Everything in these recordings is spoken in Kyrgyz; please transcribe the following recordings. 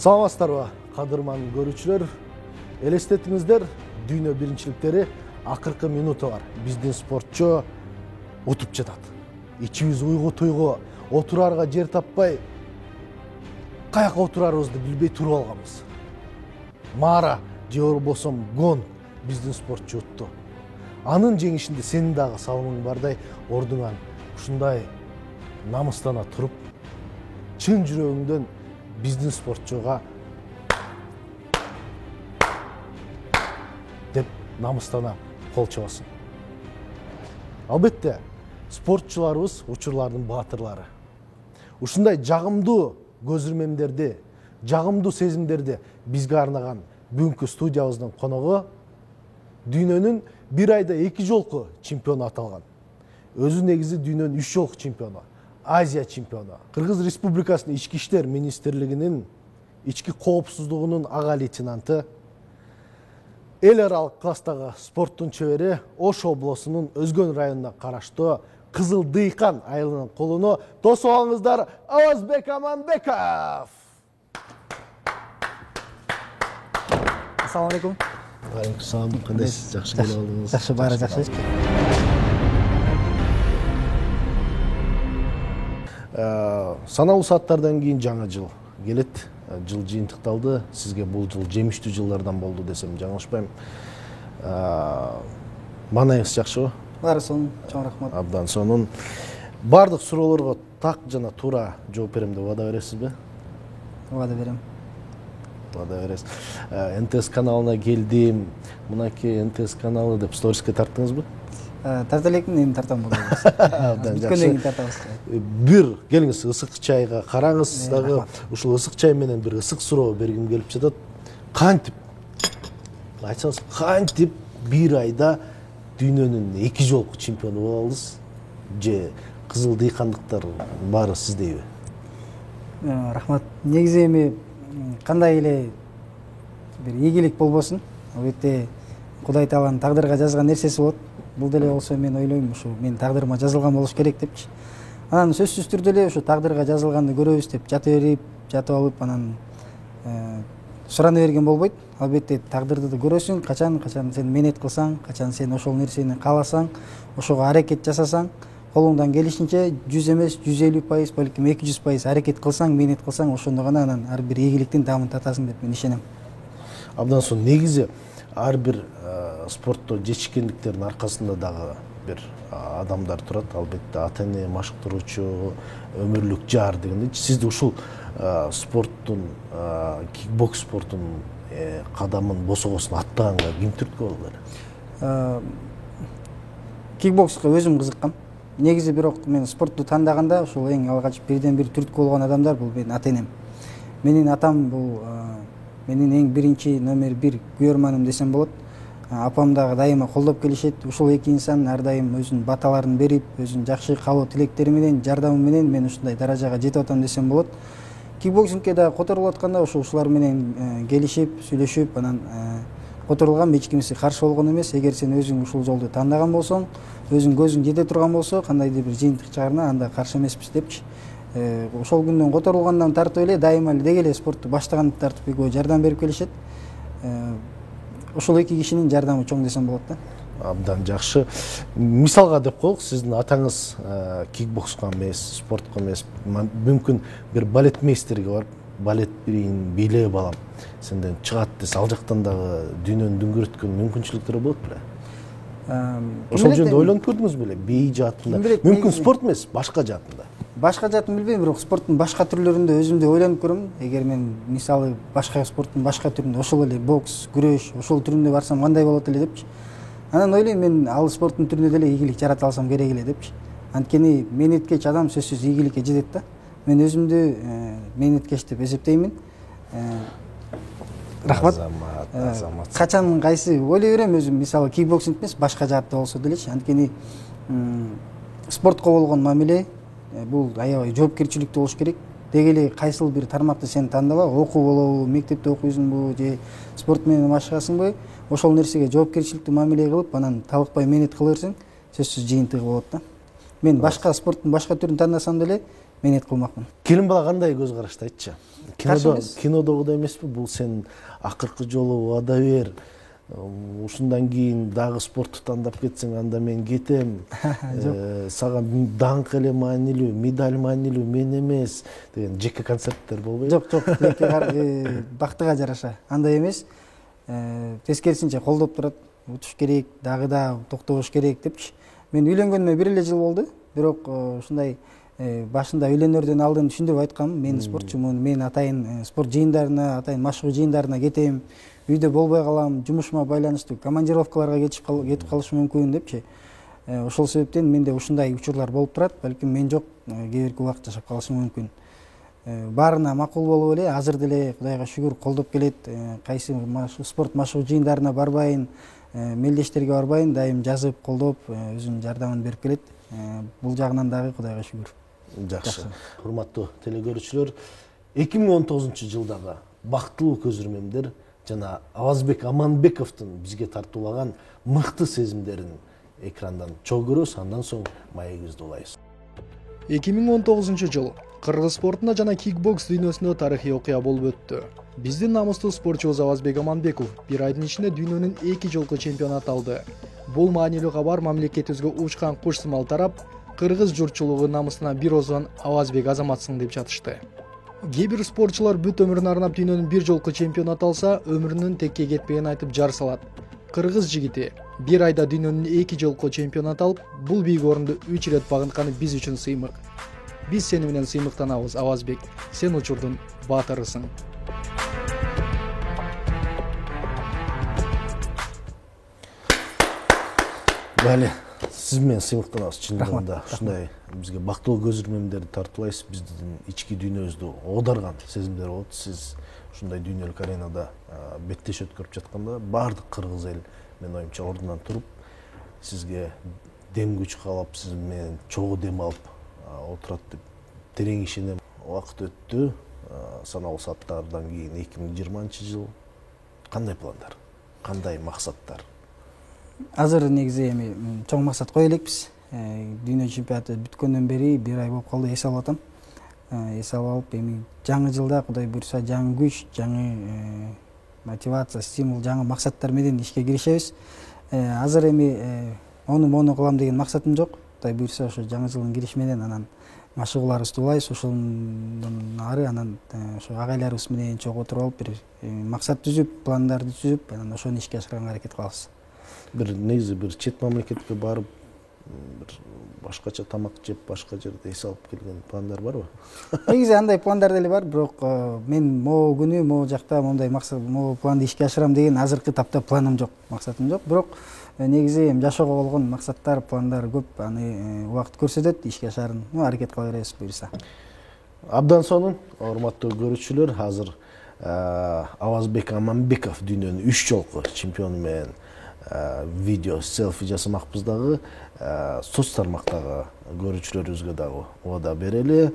Саламатсыздарбы, кадырман көрүүчүлөр. Элестетиңиздер, дүйнө биринчиликтери акыркы минуту бар. Биздин спортчу утуп жатат. Ичибиз уйгу-туйгу, отурарга жер таппай, каяка отурарыбызды билбей туруп алганбыз. Мара же болбосо Гон биздин спортчу утту. Анын жеңишинде сенин дагы салымың бардай, ордуңан ушундай намыстана туруп, чын жүрөгүңдөн биздин спортчуга деп намыстана кол чабасың. Албетте, спортчуларыбыз учурлардын баатырлары. Ушундай жагымдуу көзүрмемдерди, жагымдуу сезимдерди бизге арнаган бүгүнкү студиябыздын коногу дүйнөнүн бир айда 2 жолку чемпиону аталган. Өзү негизи дүйнөнүн 3 жолку чемпиону, Азия чемпиону. Кыргыз Республикасынын Ички иштер министрлигинин ички коопсуздугунун ага лейтенанты, эл аралык класстагы спорттун чебери Ош облусунун Өзгөн районуна караштуу Кызыл Дыйкан айылынын колуну тосуп алыңыздар, Озбек Аманбеков. Ассаламу алейкум. Алейкум салам. Кандайсыз? Жакшы келип алдыңыз? Жакшы, баары жакшы. Саналуу сааттардан кийин жаңы жыл келет. Жыл жыйынтыкталды. Сизге бул жыл жемиштүү жылдардан болду десем жаңылышпайм. Маанайыңыз жакшыбы? Баары сонун, чоң рахмат. Абдан сонун. Бардык суроолорго так жана туура жооп берем деп вада бересизби? Вада берем. Вада бересиз. НТС каналына келдим. Мынакей НТС каналы деп сториске тарттыңызбы? Тарта элекмин, эми тартам болду. Абдан Бүткөндөн кийин тартабыз. Бир келиңиз, ысык чайга караңыз дагы. Ушул ысык чай менен бир ысык суроо бергим келип жатат. Кантип? Айтсаңыз, кантип бир айда дүйнөнүн 2 жолку чемпиону боло алдыңыз? Же Кызыл Дыйкандыктар баары сиздейби? Рахмат. Негизи эми кандай эле бир ийгилик болбосун, албетте Кудай Тааланын тагдырга жазган нерсеси болот. Бул деле болсо мен ойлойм, ушу менин тагдырыма жазылган болуш керек депчи. Анан сөзсүз түрдө эле ушу тагдырга жазылганды көрөбүз деп жатып алып, анан сурана берген болбойт. Албетте тагдырды да көрөсүң, качан сен менет кылсаң, качан сен ошол нерсени кааласаң, ошого аракет жасасаң, колуңдан келишинче 100 эмес 150%, балким 200% аракет кылсаң, менет кылсаң, ошондо гана анан ар бир ийгиликтин дамын татасың деп мен ишенем. Абдан сонун. Негизи ар бир спортто жетишкендиктердин аркасында дагы бир адамдар турат. Албетте ата-эне, машыктыруучу, өмүрлүк жар дегендей. Сизди ушул спорттун, кикбокс спортунун кадамын босогосун аттаганга ким түрткү болду эле? Кикбокска өзүм кызыккам. Негизи бирок мен спортту тандаганда ушул эң алгач бирден бир түрткү болгон адамдар бул менин ата-энем. Менин атам бул менин эң биринчи номер 1 күйөрманым десем болот. Апам дагы дайыма колдоп келишет. Ушул эки инсан ар дайым өзүнүн баталарын берип, өзүнүн жакшы каалоо тилектери менен, жардамы менен мен ушундай даражага жетип атам десем болот. Кикбоксингке да которулуп атканда ушулар менен келишип, сүйлөшүп, анан которулгам, эч кимиси каршы болгон эмес. Эгер сен өзүң ушул жолду тандаган болсоң, өзүң көзүң жете турган болсо, кандайдыр бир жыйынтык чыгарына анда каршы эмеспиз депчи. Ошол күндөн которулгандан тартып эле дайыма эле деги эле спортту баштаган тартып экөө жардам берип келишет. Ошол эки кишинин жардамы чоң десем болот да. Абдан жакшы. Мисалга деп коелук, сиздин атаңыз кикбокска эмес, спортко эмес, мүмкүн бир балетмейстерге барып, балет бийле балам, сенден чыгат десе, ал жактан дагы дүйнөнү дүңгүрөткөн мүмкүнчүлүктөр болот беле? Ошол жөнүндө ойлонуп көрдүңүз беле? Бей жаатында. Мүмкүн спорт эмес, башка жаатында. Башка жаатын билбейм, бирок спорттун башка түрлөрүндө өзүмдү ойлонуп көрөм. Эгер мен мисалы башка спорттун башка түрүндө, ошол эле бокс, күрөш, ошол түрүндө барсам кандай болот эле депчи. Анан ойлойм, мен ал спорттун түрүндө деле ийгилик жарата алсам керек эле депчи. Анткени менеткеч адам сөзсүз ийгиликке жетет да. Мен өзүмдү менеткеч деп эсептеймин. Рахмат. Качан кайсы ойлой берем өзүм, мисалы кикбоксинг эмес, башка жаатта болсо делечи. Анткени спортко болгон мамиле бул аябай жоопкерчиликтүү болуш керек. Деги эле кайсыл бир тармакты сен тандала, окуу болобу, мектепте окуйсуңбу же спорт менен машыгасыңбы, ошол нерсеге жоопкерчиликтүү мамиле кылып, анан талыкпай менет кыла берсең, сөзсүз жыйынтыгы болот да. Мен башка спорттун башка түрүн тандасам деле, мээнет кылмакмын. Келин бала кандай көз карашты айтчы? Каршы эмес. Кинодогудай эмеспи? Бул сен акыркы жолу убада бер. Ушундан кийин дагы спортты тандап кетсең, анда мен кетем. Сага даңк эле маанилүү, медаль маанилүү, мен эмес деген жеке концерттер болбойбу? Жок, бактыга жараша андай эмес. Тескерисинче колдоп турат. Утуш керек, дагы да токтобош керек депчи. Мен үйлөнгөнүмө 1 эле жыл болду. Бирок ушундай башында үйлөнөрдөн алдын түшүндүрүп айткам. Мен спортчумун, мен атайын спорт жыйындарына, атайын машыгуу жыйындарына кетем. Үйдө болбой калам, жумушума байланыштуу командировкаларга кетип калышым мүмкүн депчи. Ошол себептен менде ушундай учурлар болуп турат. Балким мен жок, кээ бирки убакыт жашап калышым мүмкүн. Баарына макул болуп эле, азыр деле Кудайга шүгүр колдоп келет. Кайсы спорт машыгуу жыйындарына барбайын, мелдештерге барбайын, дайым жазып, колдоп, өзүнүн жардамын берип келет. Бул жагынан дагы Кудайга шүгүр. Жакшы. Урматтуу телекөрүүчүлөр, 2019 жылдагы бактылуу көзүрмемдер жана Авазбек Аманбековдун бизге тартуулаган мыкты сезимдерин экрандан чогуу көрөбүз, андан соң маегибизди улайбыз. 2019 жыл кыргыз спортунда жана кикбокс дүйнөсүндө тарыхый окуя болуп өттү. Биздин намыстуу спортчубуз Авазбек Аманбеков 1 айдын ичинде дүйнөнүн 2 жолку чемпионат алды. Бул маанилүү кабар мамлекетибизге учкан куш сымал тарап, кыргыз журтчулугу намысына бир ооздан Авазбек азаматсың деп жатышты. Кээ бир спортчулар бүт өмүрүн арнап дүйнөнүн 1 жолку чемпионат алса, өмүрүнүн текке кетпегенин айтып жар салат. Кыргыз жигити 1 айда дүйнөнүн 2 жолку чемпионат алып, бул бийик орунду 3 ирет багынтканы биз үчүн сыймык. Биз сени менен сыймыктанабыз, Авазбек. Сен учурдун баатырысың. Бәле, сиз менен сыймыктанабыз. Чындыгында ушундай бизге бактылуу көзүрмемдерди тартуулайсыз, биздин ички дүйнөбүздү оодарган сезимдер болот. Сиз ушундай дүйнөлүк аренада беттеш өткөрүп жатканда баардык кыргыз эл менин оюмча ордунан туруп, сизге дем күч каалап, сиз менен чогуу дем алып отурат деп терең ишенем. Убакыт өттү, саналуу сааттардан кийин 2020 жыл. Кандай пландар? Кандай максаттар? Азыр негизи эми чоң максат кое элекпиз. Дүйнө чемпионаты бүткөндөн бери 1 ай болуп калды, эс алып атам. Эс алып, эми жаңы жылда Кудай буйруса жаңы күч, жаңы мотивация, стимул, жаңы максаттар менен ишке киришебиз. Азыр эми мону кылам деген максатым жок. Кудай буйруса ошо жаңы жылдын кириши менен анан машыгууларыбызды улайбыз, ошондон ары анан ошо агайларыбыз менен чогуу отуруп алып бир максат түзүп, пландарды түзүп, анан ошону ишке ашырганга аракет кылабыз. Бир негизи бир чет мамлекетке барып, бир башкача тамак жеп, башка жерде эс алып келген пландар барбы? Негизи андай пландар деле бар, бирок мен могу күнү, могу жакта мондай максат, могу планды ишке ашырам деген азыркы тапта планым жок, максатым жок. Бирок негизи жашоого болгон максаттар, пландар көп, аны убакыт көрсөтөт, ишке ашарын аракет кыла беребиз буюрса. Абдан сонун, урматтуу көрүүчүлөр, азыр Авазбек Аманбеков дүйнөнүн 3 жолку чемпиону менен видео, селфи жасамакпыз дагы, соц тармактагы көрүүчүлөрүбүзгө дагы убада берели.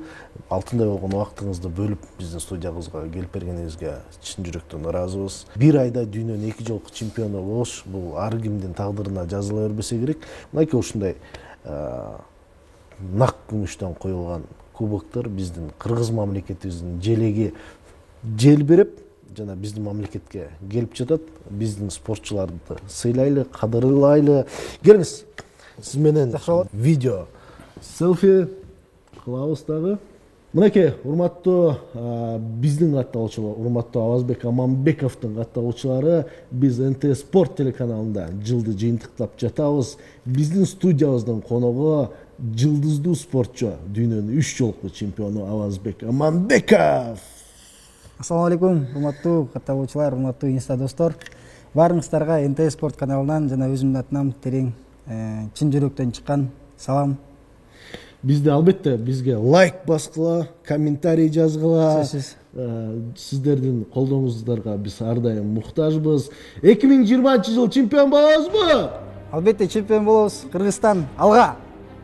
Алтындай болгон убактыңызды бөлүп биздин студиябызга келип бергениңизге чын жүрөктөн ыраазыбыз. 1 айда дүйнөнүн 2 жолку чемпиону болуш, бул ар кимдин тагдырына жазыла бербесе керек. Мынакей ушундай нак күмүштөн коюлган кубоктор биздин кыргыз мамлекетибиздин желеги желбиреп жана биздин мамлекетке келип жатат. Биздин спортчуларды сыйлайлы, кадырлайлы. Келиңиз, сиз менен видео, селфи кылабыз дагы. Мынакей, урматтуу биздин катталуучулар, урматтуу Авазбек Аманбековдун катталуучулары, биз НТ Спорт телеканалында жылды жыйынтыктап жатабыз. Биздин студиябыздын коногу жылдыздуу спортчу, дүйнөнүн 3 жолку чемпиону Авазбек Аманбеков. Ассаламу алейкум, урматтуу катталуучулар, урматтуу инста достор. Баарыңыздарга НТ Спорт каналынан жана өзүмдүн атынан терең чын жүрөктөн чыккан салам. Бизде албетте бизге лайк баскыла, комментарий жазгыла. Сиздердин колдооңуздарга биз ар дайым муктажбыз. 2020 жыл чемпион болобузбу? Албетте чемпион болобуз. Кыргызстан алга.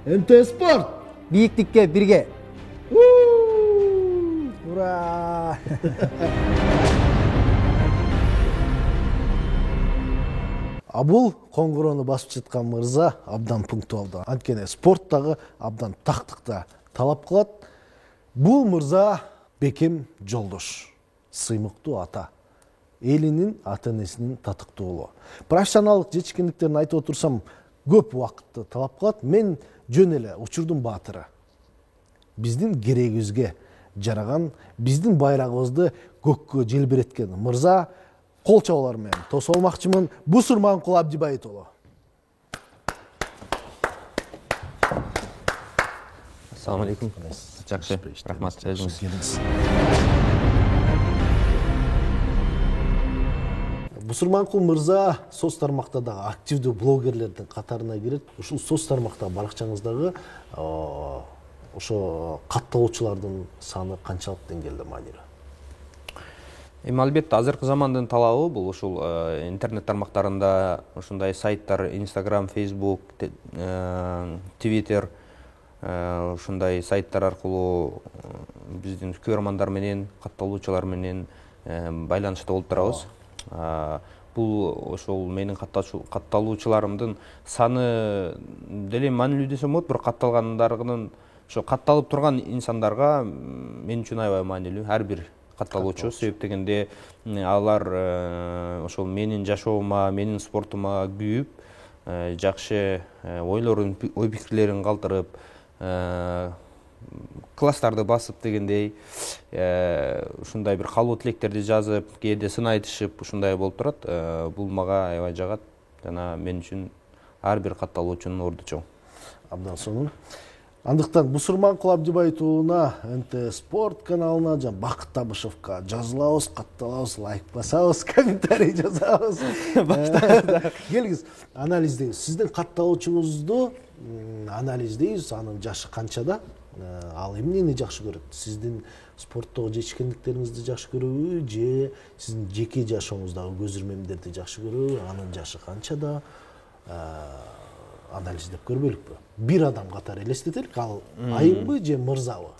НТ Спорт Бийиктикке бирге. Ура! Бул коңгуроону басып жаткан мырза абдан пунктуалдуу. Анткени спорттагы абдан тактыкта талап кылат. Бул мырза Бекем Жолдош, сыймыктуу ата, элинин ата энесинин татыктуу уулу. Профессионалдык жетишкендиктерин айтып отурсам көп убакытты талап кылат. Мен жөн эле учурдун баатыры. Биздин керегибизге жараган, биздин байрагыбызды көккө желбиреткен мырза кол чабуулар менен тосуп алмакчымын. Бусурманкул Абдибайыт уулу. Assalamu alaikum. Жақсы, рахмат өзіңіз. Бусурманкул мырза соц тармактагы активдүү блогерлердин катарына кирет. Ушул соц тармактагы баракчаңыздагы ошо катталуучулардын саны канчалык деңгээлде маанилүү? Албетте азыркы замандын талабы бул ушул интернет тармактарында ушундай сайттар, Instagram, Facebook, Twitter ушундай сайттар аркылуу биздин көрөрмандар менен, катталуучулар менен байланышта болуп турабыз. Бул ошол менин катталуучуларымдын саны деле маанилүү десем болот, бирок катталгандарынын ошо катталып турган инсандарга мен үчүн аябай маанилүү ар бир катталуучу. Себеп дегенде алар ошол менин жашоома, менин спортума күйүп, жакшы ойлорун, ой пикирлерин калтырып, класстарды басып дегендей ушундай бир калуу тилектерди жазып, кээде сын айтышып ушундай болуп турат. Бул мага аябай жагат жана мен үчүн ар бир катталуучунун орду чоң. Абдан сонун. Андыктан Бусурманкул Абдибайыт уулуна НТ Спорт каналына жана Бакыт Табышевка жазылабыз, катталабыз, лайк басабыз, комментарий жазабыз. Келиңиз, анализдейбиз. Сиздин катталуучуңузду анализдейбиз. Анын жашы канчада? Ал эмнени жакшы көрөт? Сиздин спорттогу жетишкендиктериңизди жакшы көрөбү же сиздин жеке жашооңуздагы көзүрмемдерди жакшы көрөбү? Анын жашы канчада? Анализдеп көрбөйлүкпү? Бир адам катары элестетелик, ал айымбы же мырзабы?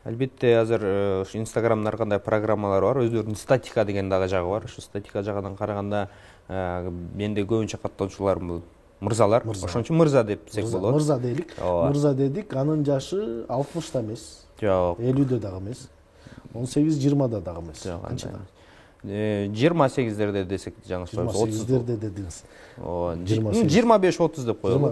Албетте азыр Инстаграмда ар кандай программалар бар, өздөрүнүн статика деген дагы жагы бар. Ушу статика жагынан караганда менде көбүнчө катталуучуларым мырзалар. Ошон үчүн мырза депсек болот. Мырза дейлик. Мырза дедик, анын жашы 60-та эмес. Жок. 50-дө дагы эмес. 18-20-да дагы эмес. Канчада? 28-дерде десек жаңылышпайбыз. 28-дерде дедиңиз. 25-30 деп коелу.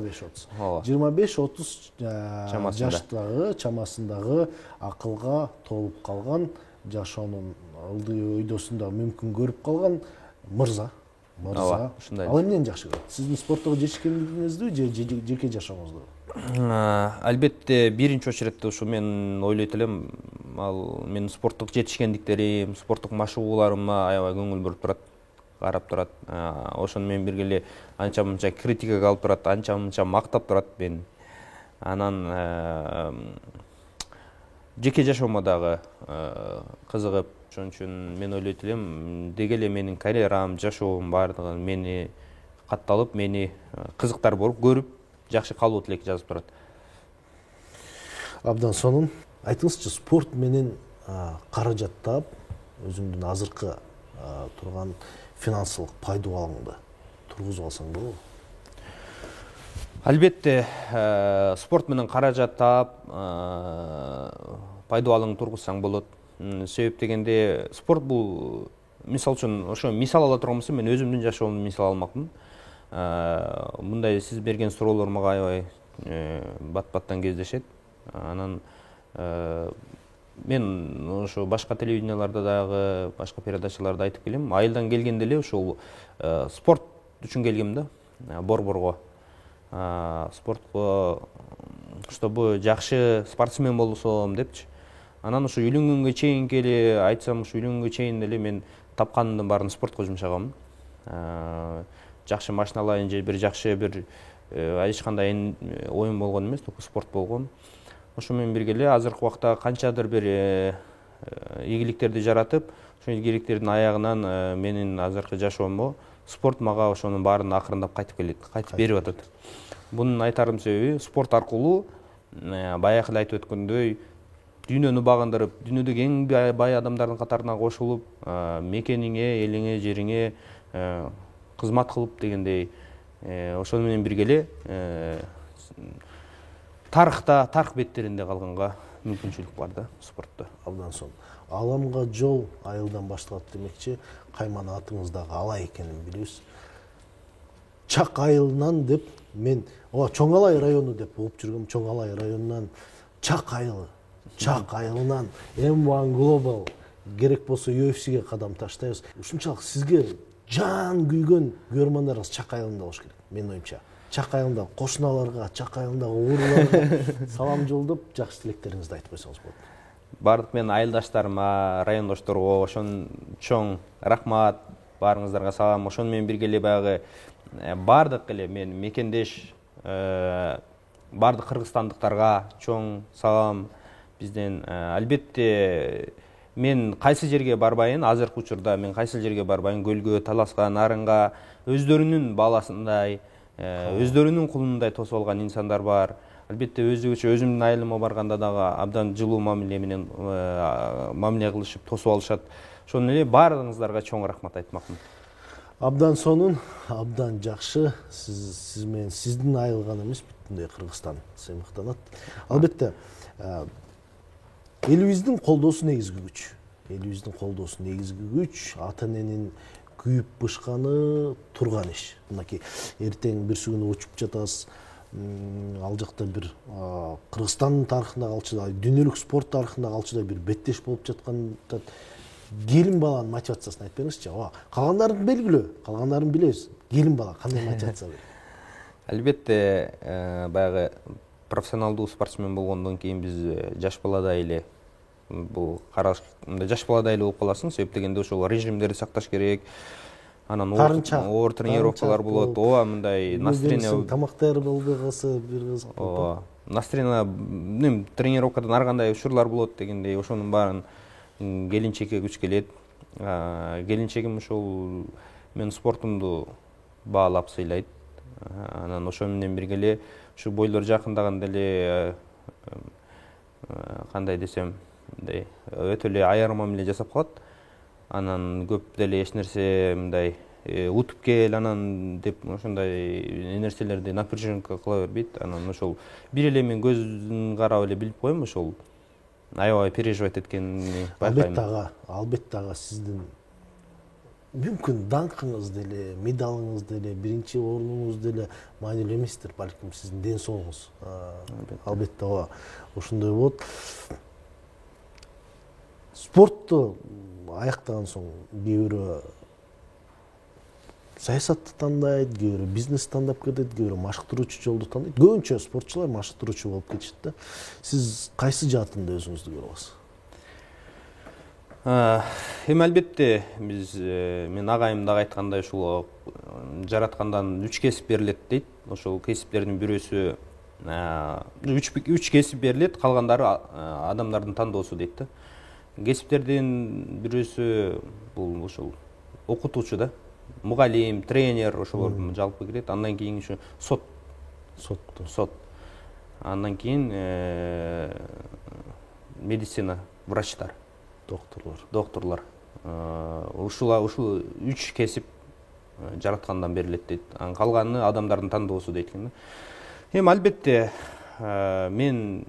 25-30 жаштагы, чамасындагы акылга толуп калган, жашоонун ылдый өйдөсүндө мүмкүн көрүп калган мырза. Ал эмнени жакшы көрөт? Сиздин спорттогу жетишкендигиңизди же жеке жашооңузду? Албетте биринчи очередте ушу мен ойлойт элем, ал менин спорттук жетишкендиктерим, спорттук машыгууларыма аябай көңүл буруп турат, карап турат. Ошону менен бирге эле анча-мынча критикага алып турат, анча-мынча мактап турат мени. Анан жеке жашоомо дагы кызыгып, ошон үчүн мен ойлойт элем, деги эле менин карьерам, жашоом баардыгы мени катталып, мени кызыктар болуп көрүп, жакшы калуу тилек жазып турат. Абдан сонун. Айтыңызчы, спорт менен каражат таап, өзүңдүн азыркы турган финансылык пайдубалыңды тургузуп алсаң болобу? Албетте, спорт менен каражат таап, пайдубалыңды тургузсаң болот. Себеп дегенде спорт бул, мисал үчүн, ошо мисал ала турган болсом, мен өзүмдүн жашоомду мисал алмакмын. Мындай сиз берген суроолор мага аябай бат-баттан кездешет. Анан мен ошо башка телевиденияларда дагы, башка передачаларда айтып келем. Айылдан келгенде эле ошол спорт үчүн келгем да, Борборго. Спортко, чтобы жакшы спортсмен болсом депчи. Анан ошо үйлөнгөнгө чейинки эле айтсам, ошо үйлөнгөнгө чейин эле мен тапканымдын баарын спортко жумшаганмын. Жакшы машиналайын же бир жакшы бир эч кандай оюн болгон эмес, только спорт болгон. Ошо менен бирге эле азыркы убакта канчадыр бир ийгиликтерди жаратып, ошол ийгиликтердин аягынан менин азыркы жашоомго спорт мага ошонун баарын акырындап кайтып келет, кайтып берип атат. Бунун айтарым себеби спорт аркылуу баягы эле айтып өткөндөй дүйнөнү багындырып, дүйнөдөгү эң бай адамдардын катарына кошулуп, мекениңе, элиңе, жериңе кызмат кылып дегендей, ошону менен бирге эле тарых беттеринде калганга мүмкүнчүлүк бар да спортто. Абдан сонун. Аламга жол айылдан башталат демекчи, кайман атыңыздагы Алай экенин билебиз. Чак айылынан деп мен Чоң Алай району деп угуп жүргөм. Чоң Алай районунан Чак айылынан M1 Global керек болсо UFC'ге кадам таштайбыз. Ушунчалык сизге жан күйгөн көрөрмандарыңыз Чак айылында болуш керек, менин оюмча. Чак айылындагы кошуналарга, Чак айылындагы ууруларга салам жолдоп, жакшы тилектериңизди айтып койсоңуз болот. Бардык менин айылдаштарыма, райондошторго ошон чоң рахмат, баарыңыздарга салам. Ошону менен бирге эле баягы бардык эле мен мекендеш бардык кыргызстандыктарга чоң салам бизден. Албетте мен кайсы жерге барбайын, азыркы учурда мен кайсы жерге барбайын, көлгө, таласка, нарынга өздөрүнүн баласындай, өздөрүнүн кулундай тосуп алган инсандар бар. Албетте өзүгөчө өзүмдүн айылыма барганда дагы абдан жылуу мамиле менен мамиле кылышып тосуп алышат. Ошону эле баарыңыздарга чоң рахмат айтмакмын. Абдан сонун, абдан жакшы. Сиз менен сиздин айыл гана эмес, бүтүндөй Кыргызстан сыймыктанат. Албетте элибиздин колдоосу негизги күч. Элибиздин колдоосу негизги күч, ата эненин күйүп бышканы турган иш. Мынакей эртең бир күнү учуп жатасыз, ал жакта бир Кыргызстандын тарыхында калчу, дүйнөлүк спорт тарыхында калчу бир беттеш болуп жатканда келин баланын мотивациясын айтпаңызчы. Калгандарын белгилөө, калгандарын билебиз. Келин бала кандай мотивация берет? Албетте баягы профессионалдуу спортсмен болгондон кийин биз жаш баладай эле бул караш жаш баладай эле болуп каласың, себеп дегенде ошол режимдерди сакташ керек. Анан оор тренировкалар болот. Ооба, мындай настроение тамак даяр болбой калса бир кызык. Ооба. Настроение тренировкадан ар кандай учурлар болот дегендей, ошонун баарын келинчекке күч келет. Келинчегим ушул мен спортумду баалап сыйлайт. Анан ошо менен бирге эле ушу бойлор жакындаганда эле кандай десем, мындай өтө эле аяр мамиле жасап калат. Анан көп деле эч нерсе мындай утуп кел анан деп ошондой нерселерди напряженка кыла бербейт. Анан ошол бир эле мен көзүн карап эле билип коем, ошол аябай переживать эткенин байкайм. Албетте ага сиздин мүмкүн даңкыңыз деле, медалыңыз деле, биринчи орнуңуз деле маанилүү эместир, балким сиздин ден соолугуңуз. Албетте ооба, ошондой болот. Спортту аяктаган соң кээ бирөө саясатты тандайт, кээ бирөө бизнес тандап кетет, кээ бирөө машыктыруучу жолду тандайт. Көбүнчө спортчулар машыктыруучу болуп кетишет да. Сиз кайсы жаатында өзүңүздү көрүп аласыз? Эми албетте мен агайым дагы айткандай ушул жараткандан 3 кесип берилет дейт. Ошол кесиптердин бирөөсү 3 кесип берилет, калгандары адамдардын тандоосу дейт да. Кесиптердин бирөөсү бул ошол окутуучу да, мугалим, тренер, ошолор жалпы кирет. Андан кийин ушу сот. Андан кийин медицина, врачтар, доктурлар. Ушул 3 кесип жараткандан берилет дейт. Калганы адамдардын тандоосу дейт экен да. Эми албетте мен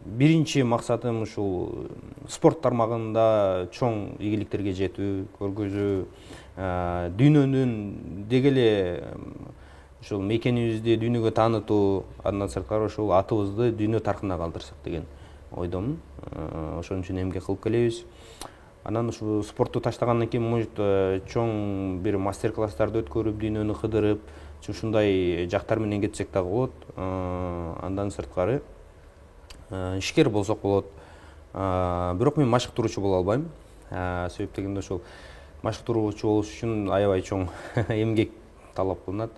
биринчи максатым ушул спорт тармагында чоң ийгиликтерге жетүү, көргөзүү, дүйнөнүн деги эле ушул мекенибизди дүйнөгө таанытуу, андан сырткары ушул атыбызды дүйнө тарыхына калтырсак деген ойдомун. Ошон үчүн эмгек кылып келебиз. Анан ушул спортту таштагандан кийин может чоң бир мастер-класстарды өткөрүп, дүйнөнү кыдырып, ушундай жактар менен кетсек дагы болот. Андан сырткары ишкер болсок болот. Бирок мен машыктыруучу боло албайм. Себеп дегенде ошол машыктыруучу болуш үчүн аябай чоң эмгек талап кылынат.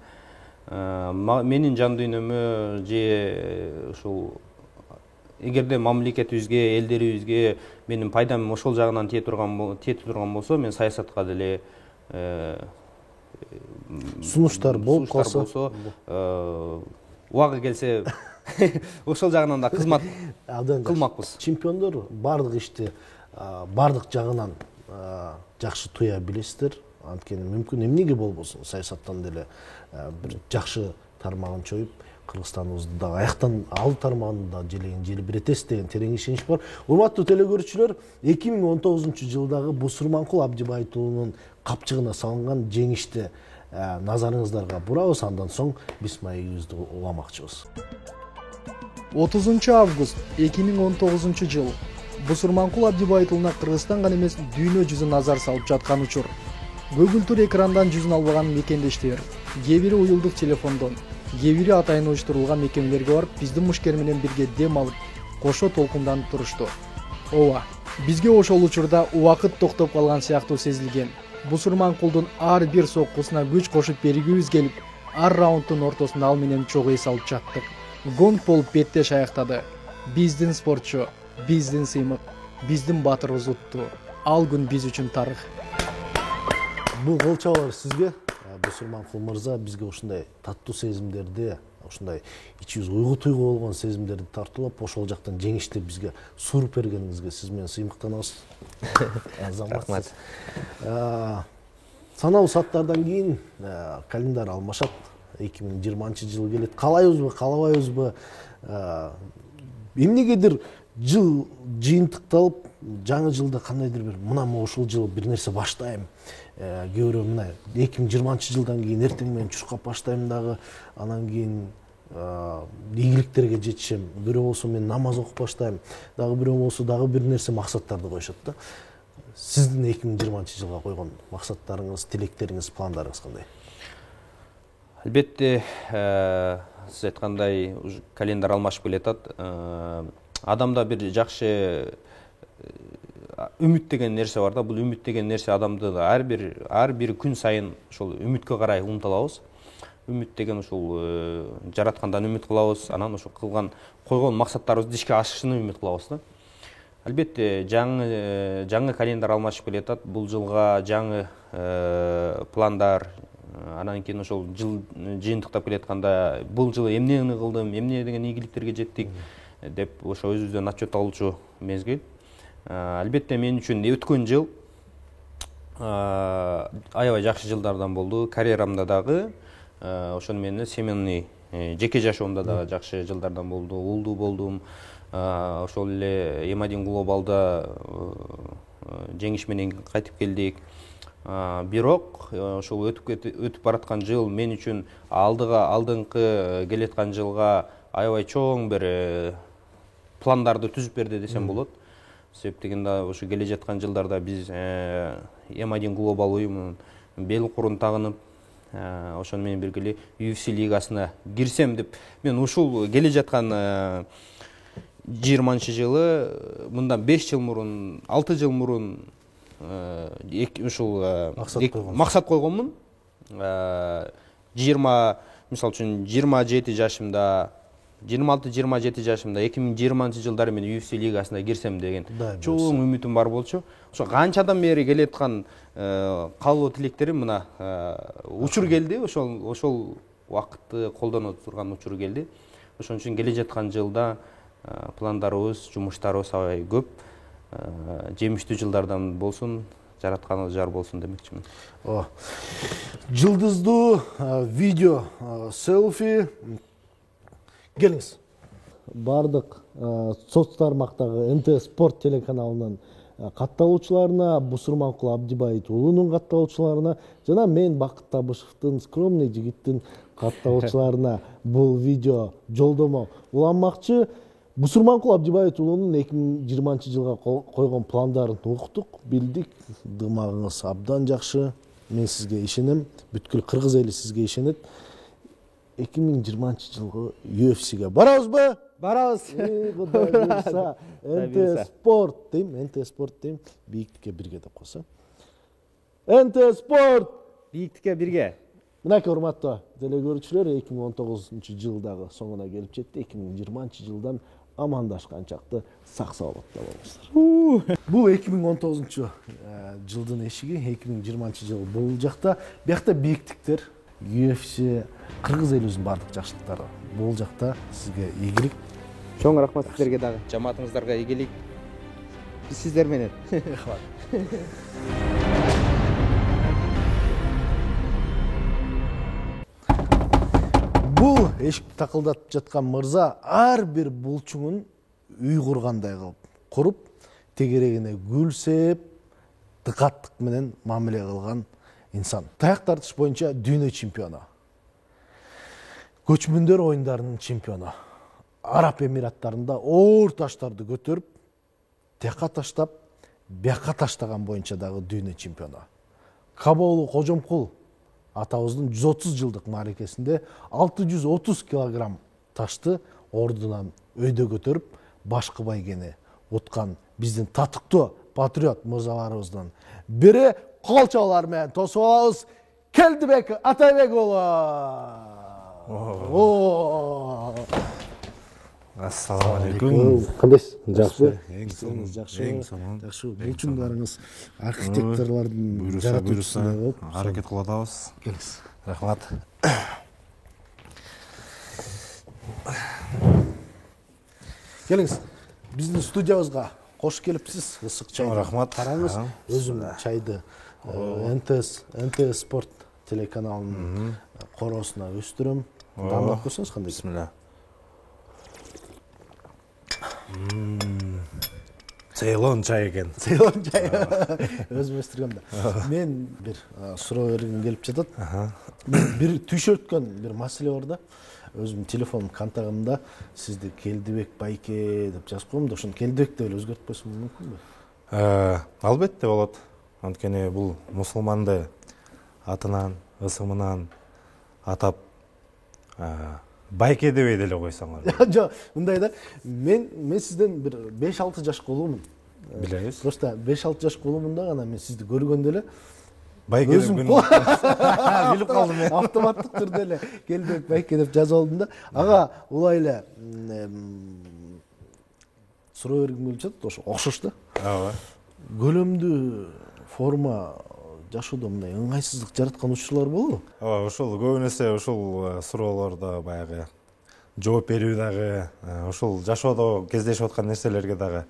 Менин жан дүйнөмө же ушул эгерде мамлекетибизге, элдерибизге менин пайдам ошол жагынан тие турган болсо, мен саясатка деле сунуштар болсо, убагы келсе ошол жагынан да кызмат кылмакпыз. Чемпиондор бардык ишти бардык жагынан жакшы туя билесиздер. Анткени мүмкүн эмнеге болбосун саясаттан деле бир жакшы тармагын чоюп, Кыргызстаныбызды дагы аяктан алуу тармагында желбиретесиз деген терең ишенич бар. Урматтуу телекөрүүчүлөр, 2019 жылдагы Бусурманкул Абдибайыт уулунун капчыгына салынган жеңишти назарыңыздарга бурабыз, андан соң биз маегибизди уламакчыбыз. 30 август 2019 жыл. Бусурманкул Абдибайыт уулуна Кыргызстан гана эмес дүйнө жүзү назар салып жаткан учур. Көгүлтүр экрандан жүзүн албаган мекендештер, кээ бири уюлдук телефондон, кээ бири атайын уюштурулган мекемелерге барып, биздин мушкер менен бирге дем алып, кошо толкунданып турушту. Ооба, бизге ошол учурда убакыт токтоп калган сыяктуу сезилген. Бусурманкулдун ар бир соккусуна күч кошуп бергибиз келип, ар раундтун ортосунда ал менен чогуу эс алып жаттык. Гонг болуп беттеш аяктады. Биздин спортчу, биздин сыймык, биздин батырыбыз утту. Ал күн биз үчүн тарых. Бул кол чабуулар сизге. Бусурманкул мырза бизге ушундай таттуу сезимдерди, ушундай ичибиз уйгу туйгу болгон сезимдерди тартуулап, ошол жактан жеңишти бизге сууруп бергениңизге сиз менен сыймыктанабыз. Рахмат. Саналуу сааттардан кийин календарь алмашат. 2020 жыл келет. Каалайбызбы, каалабайбызбы? Эмнегедир жыл жыйынтыкталып, жаңы жылда кандайдыр бир мына ушул жыл бир нерсе баштайм. Кээ бирөө мына 2020 жылдан кийин эртең менен чуркап баштайм дагы, анан кийин ийгиликтерге жетишем. Бирөө болсо мен намаз окуп баштайм, дагы бирөө болсо дагы бир нерсе максаттарды коюшат да. Сиздин 2020 жылга койгон максаттарыңыз, тилектериңиз, пландарыңыз кандай? Албетте, сиз айткандай календарь алмашып келатат. Адамда бир жакшы үмүт деген нерсе бар да. Бул үмүт деген нерсе адамды ар бир күн сайын ошол үмүткө карай умтулабыз. Үмүт деген ушул жараткандан үмүт кылабыз, анан ошо койгон максаттарыбызды ишке ашышына үмүт кылабыз да. Албетте, жаңы календарь алмашып келатат. Бул жылга жаңы пландар, анан кийин ошол жыл жыйынтыктап келатканда бул жылы эмнени кылдым, эмне деген ийгиликтерге жеттик деп ошо өзүбүздөн отчет алуучу мезгил. Албетте, мен үчүн өткөн жыл аябай жакшы жылдардан болду. Карьерамда дагы, ошону менен семейный жеке жашоомдо дагы жакшы жылдардан болду. Уулдуу болдум. Ошол эле М1 глобалда жеңиш менен кайтып келдик. Бирок ошол өтүп бараткан жыл мен үчүн алдыңкы келаткан жылга аябай чоң бир пландарды түзүп берди десем болот. Себеп дегенде ошо келе жаткан жылдарда биз М1 глобал уюмунун бел курун тагынып, ошону менен бирге UFC лигасына кирсем деп, мен ушул келе жаққан 20 жылы, мындан 5 жыл мурун, 6 жыл мурун ушул максат койгонмун. 20, мисалы үчүн 27 жашымда, 26-27 жашымда 2020 жылдары мен UFC лигасына кирсем деген чоң үмүтүм бар болчу. Ошо канчадан бери келеткан каалоо тилектерим мына учур келди. Ошол убакытты колдоно турган учур келди. Ошон үчүн келе жаткан жылда пландарыбыз, жумуштарыбыз аябай көп. Жемиштүү жылдардан болсун, жаратканыбыз жар болсун демекчимин. Жылдыздуу видео селфи келиңиз. Бардык соц тармактагы НТ Спорт телеканалынын катталуучуларына, Бусурманкул Абдибайыт уулунун катталуучуларына жана мен Бакыт Табышевдин скромный жигиттин катталуучуларына бул видео жолдомо уланмакчы. Бусурманкул Абдибайыт уулунун 2020 жылга койгон пландарын уктук, билдик. Дымагыңыз абдан жакшы. Мен сизге ишенем, бүткүл кыргыз эли сизге ишенет. 2020 жылғы UFC-ге барабызбы? Барабыз. Кудай буйрса, НТ Спорт дейм, НТ Спорт дейм, бийиктикке бирге деп койсо. НТ Спорт бийиктикке бирге. Мынакей урматтуу телекөрүүчүлөр, 2019 жылдагы соңуна келип жетти. 2020 жылдан амандашкан чакты сак саламатта болуңуздар. Бул 2019 жылдын эшиги, 2020 жыл бул жакта, биякта бийиктиктер, UFC, кыргыз элибиздин бардык жакшылыктары бул жакта. Сизге ийгилик. Чоң рахмат сиздерге дагы. Жамаатыңыздарга ийгилик. Биз сиздер менен. Бул эшикти такылдатып жаткан мырза ар бир булчуңун үй кургандай кылып куруп, тегерегине гүл сээп, дыкаттык менен мамиле кылган инсан. Таяк тартыш боюнча дүйнө чемпиону. Көчмөндөр оюндарынын чемпиону. Араб Эмираттарында оор таштарды көтөрүп, тияка таштап, бияка таштаган боюнча дагы дүйнө чемпиону. Кабоолу Кожомкул атабыздын 130 жылдык мааракесинде 630 килограмм ташты ордунан өйдө көтөрүп, башкы байгени уткан биздин татыктуу патриот мырзаларыбыздан бири кол чабуулар менен тосуп алабыз. Келдибек Атайбек уулу. Ассаламу алейкум. Кандайсыз? Жакшы. Жакшы. Булчуңдарыңыз архитекторлордун жаратуучусундай болуп Аракет кылып атабыз. келиңиз. Рахмат. Келиңиз. Биздин студиябызга кош келипсиз. Ысык чайды Рахмат. караңыз. Өзүм чайды НТС Спорт телеканалынын короосуна өстүрөм. Дамдап көрсөңүз кандай? Бисмилlah. Цейлон чай экен. Цейлон чай. Өзүм өстүргөм да. Мен бир суроо бергим келип жатат. Бир түйшөрткөн бир маселе бар да. Өзүм телефон контагымда сизди Келдибек байке деп жазып коем да, ошону Келдибек деп эле өзгөртүп койсом мүмкүнбү? Албетте болот. Анткени бул мусулманды атынан, ысымынан атап байке дебей деле койсоңор. Жок, мындай да. Мен сизден бир 5-6 жашка улуумун. Билебиз. Просто 5-6 жашка улуумун да, гана мен сизди көргөндө эле Байке өзүм билип калдым мен. автоматтык түрдө эле Келдибек байке деп жазып алдым да. Ага улай эле суроо бергим келип жатат, ошо окшош да. Ооба. Көлөмдүү форма жашоодо мындай ыңгайсыздык жараткан учурлар болобу? Ооба, ошол көбүнесе ушул суроолордо баягы жооп берүү дагы, ушул жашоодо кездешип аткан нерселерге дагы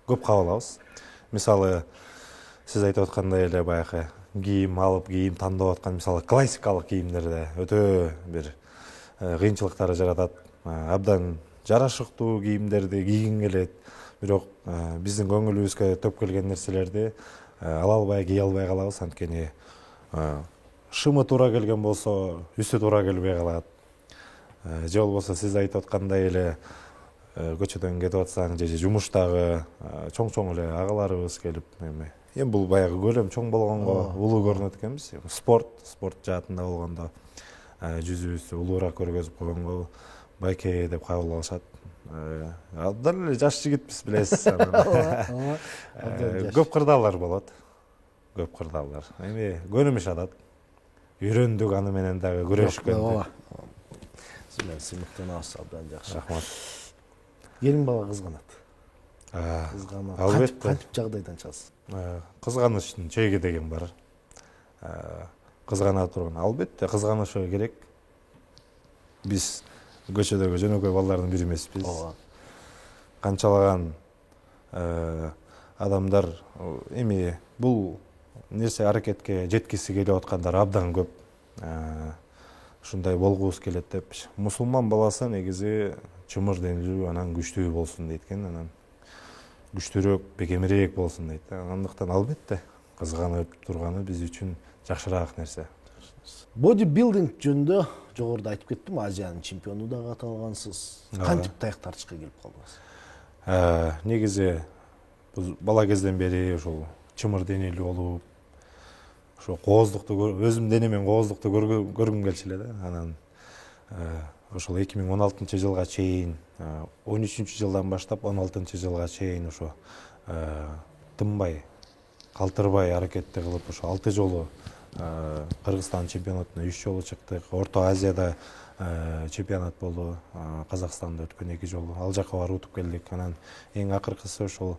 көп кабылабыз. Мисалы, сиз айтып аткандай эле баягы кийим алып, кийим тандап аткан, мисалы, классикалык кийимдерде өтө бир кыйынчылыктар жаратат. Абдан жарашыктуу кийимдерди кийгиң келет, бирок биздин көңүлүбүзгө төп келген нерселерди ала албай, кие албай калабыз. Анткени шымы туура келген болсо, үсү туура келбей калат. Же болбосо сиз айтып аткандай эле көчөдөн кетип атсаң, же жумуштагы чоң эле агаларыбыз келип, эми бул баягы көлөм чоң болгонго улуу көрүнөт экенбиз. Спорт жаатында болгондо жүзүбүздү улуураак көргөзүп койгонго байке деп кабыл алышат. Абдан эле жаш жигитпиз, билесиз. Көп кырдаалдар болот. Көп кырдаалдар. Эми көнүмүш атат. Үйрөндүк аны менен дагы күрөшкөндө. Сиз менен сыймыктанабыз, абдан жакшы. Рахмат. Келин бала кызганат. Кызганат. Албетте. Кантип жагдайдан чыгасыз? Кызганычтын чеги деген бар. Кызгана турган. Албетте кызганышыбыз керек. Биз көчөдөгү жөнөкөй балдардын бири эмеспиз. Канчалаган адамдар эми бул нерсе аракетке жеткиси келип аткандар абдан көп. Ушундай болгубуз келет деп. Мусулман баласы негизи чымыр денелүү, анан күчтүү болсун дейт экен, анан күчтүүрөөк, бекемирээк болсун дейт. Андыктан албетте кызганып турганы биз үчүн жакшыраак нерсе. Бодибилдинг жөнүндө жогоруда айтып кеттим, Азиянын чемпиону дагы аталгансыз. Кантип таяк тартышка келип калдыңыз? Негизи бала кезден бери ушул чымыр денелүү болуп, ошо кооздукту өзүм денемен кооздукту көргүм келчү эле да. Анан ошол 2016 жылга чейин, 13 жылдан баштап 16 жылга чейин ошо тынбай, калтырбай аракетти кылып, ошо 6 жолу Кыргызстан чемпионатына 3 жолу чыктык. Орто Азияда чемпионат болду. Казакстанда өткөн 2 жолу. Ал жака барып утуп келдик. Анан эң акыркысы ошол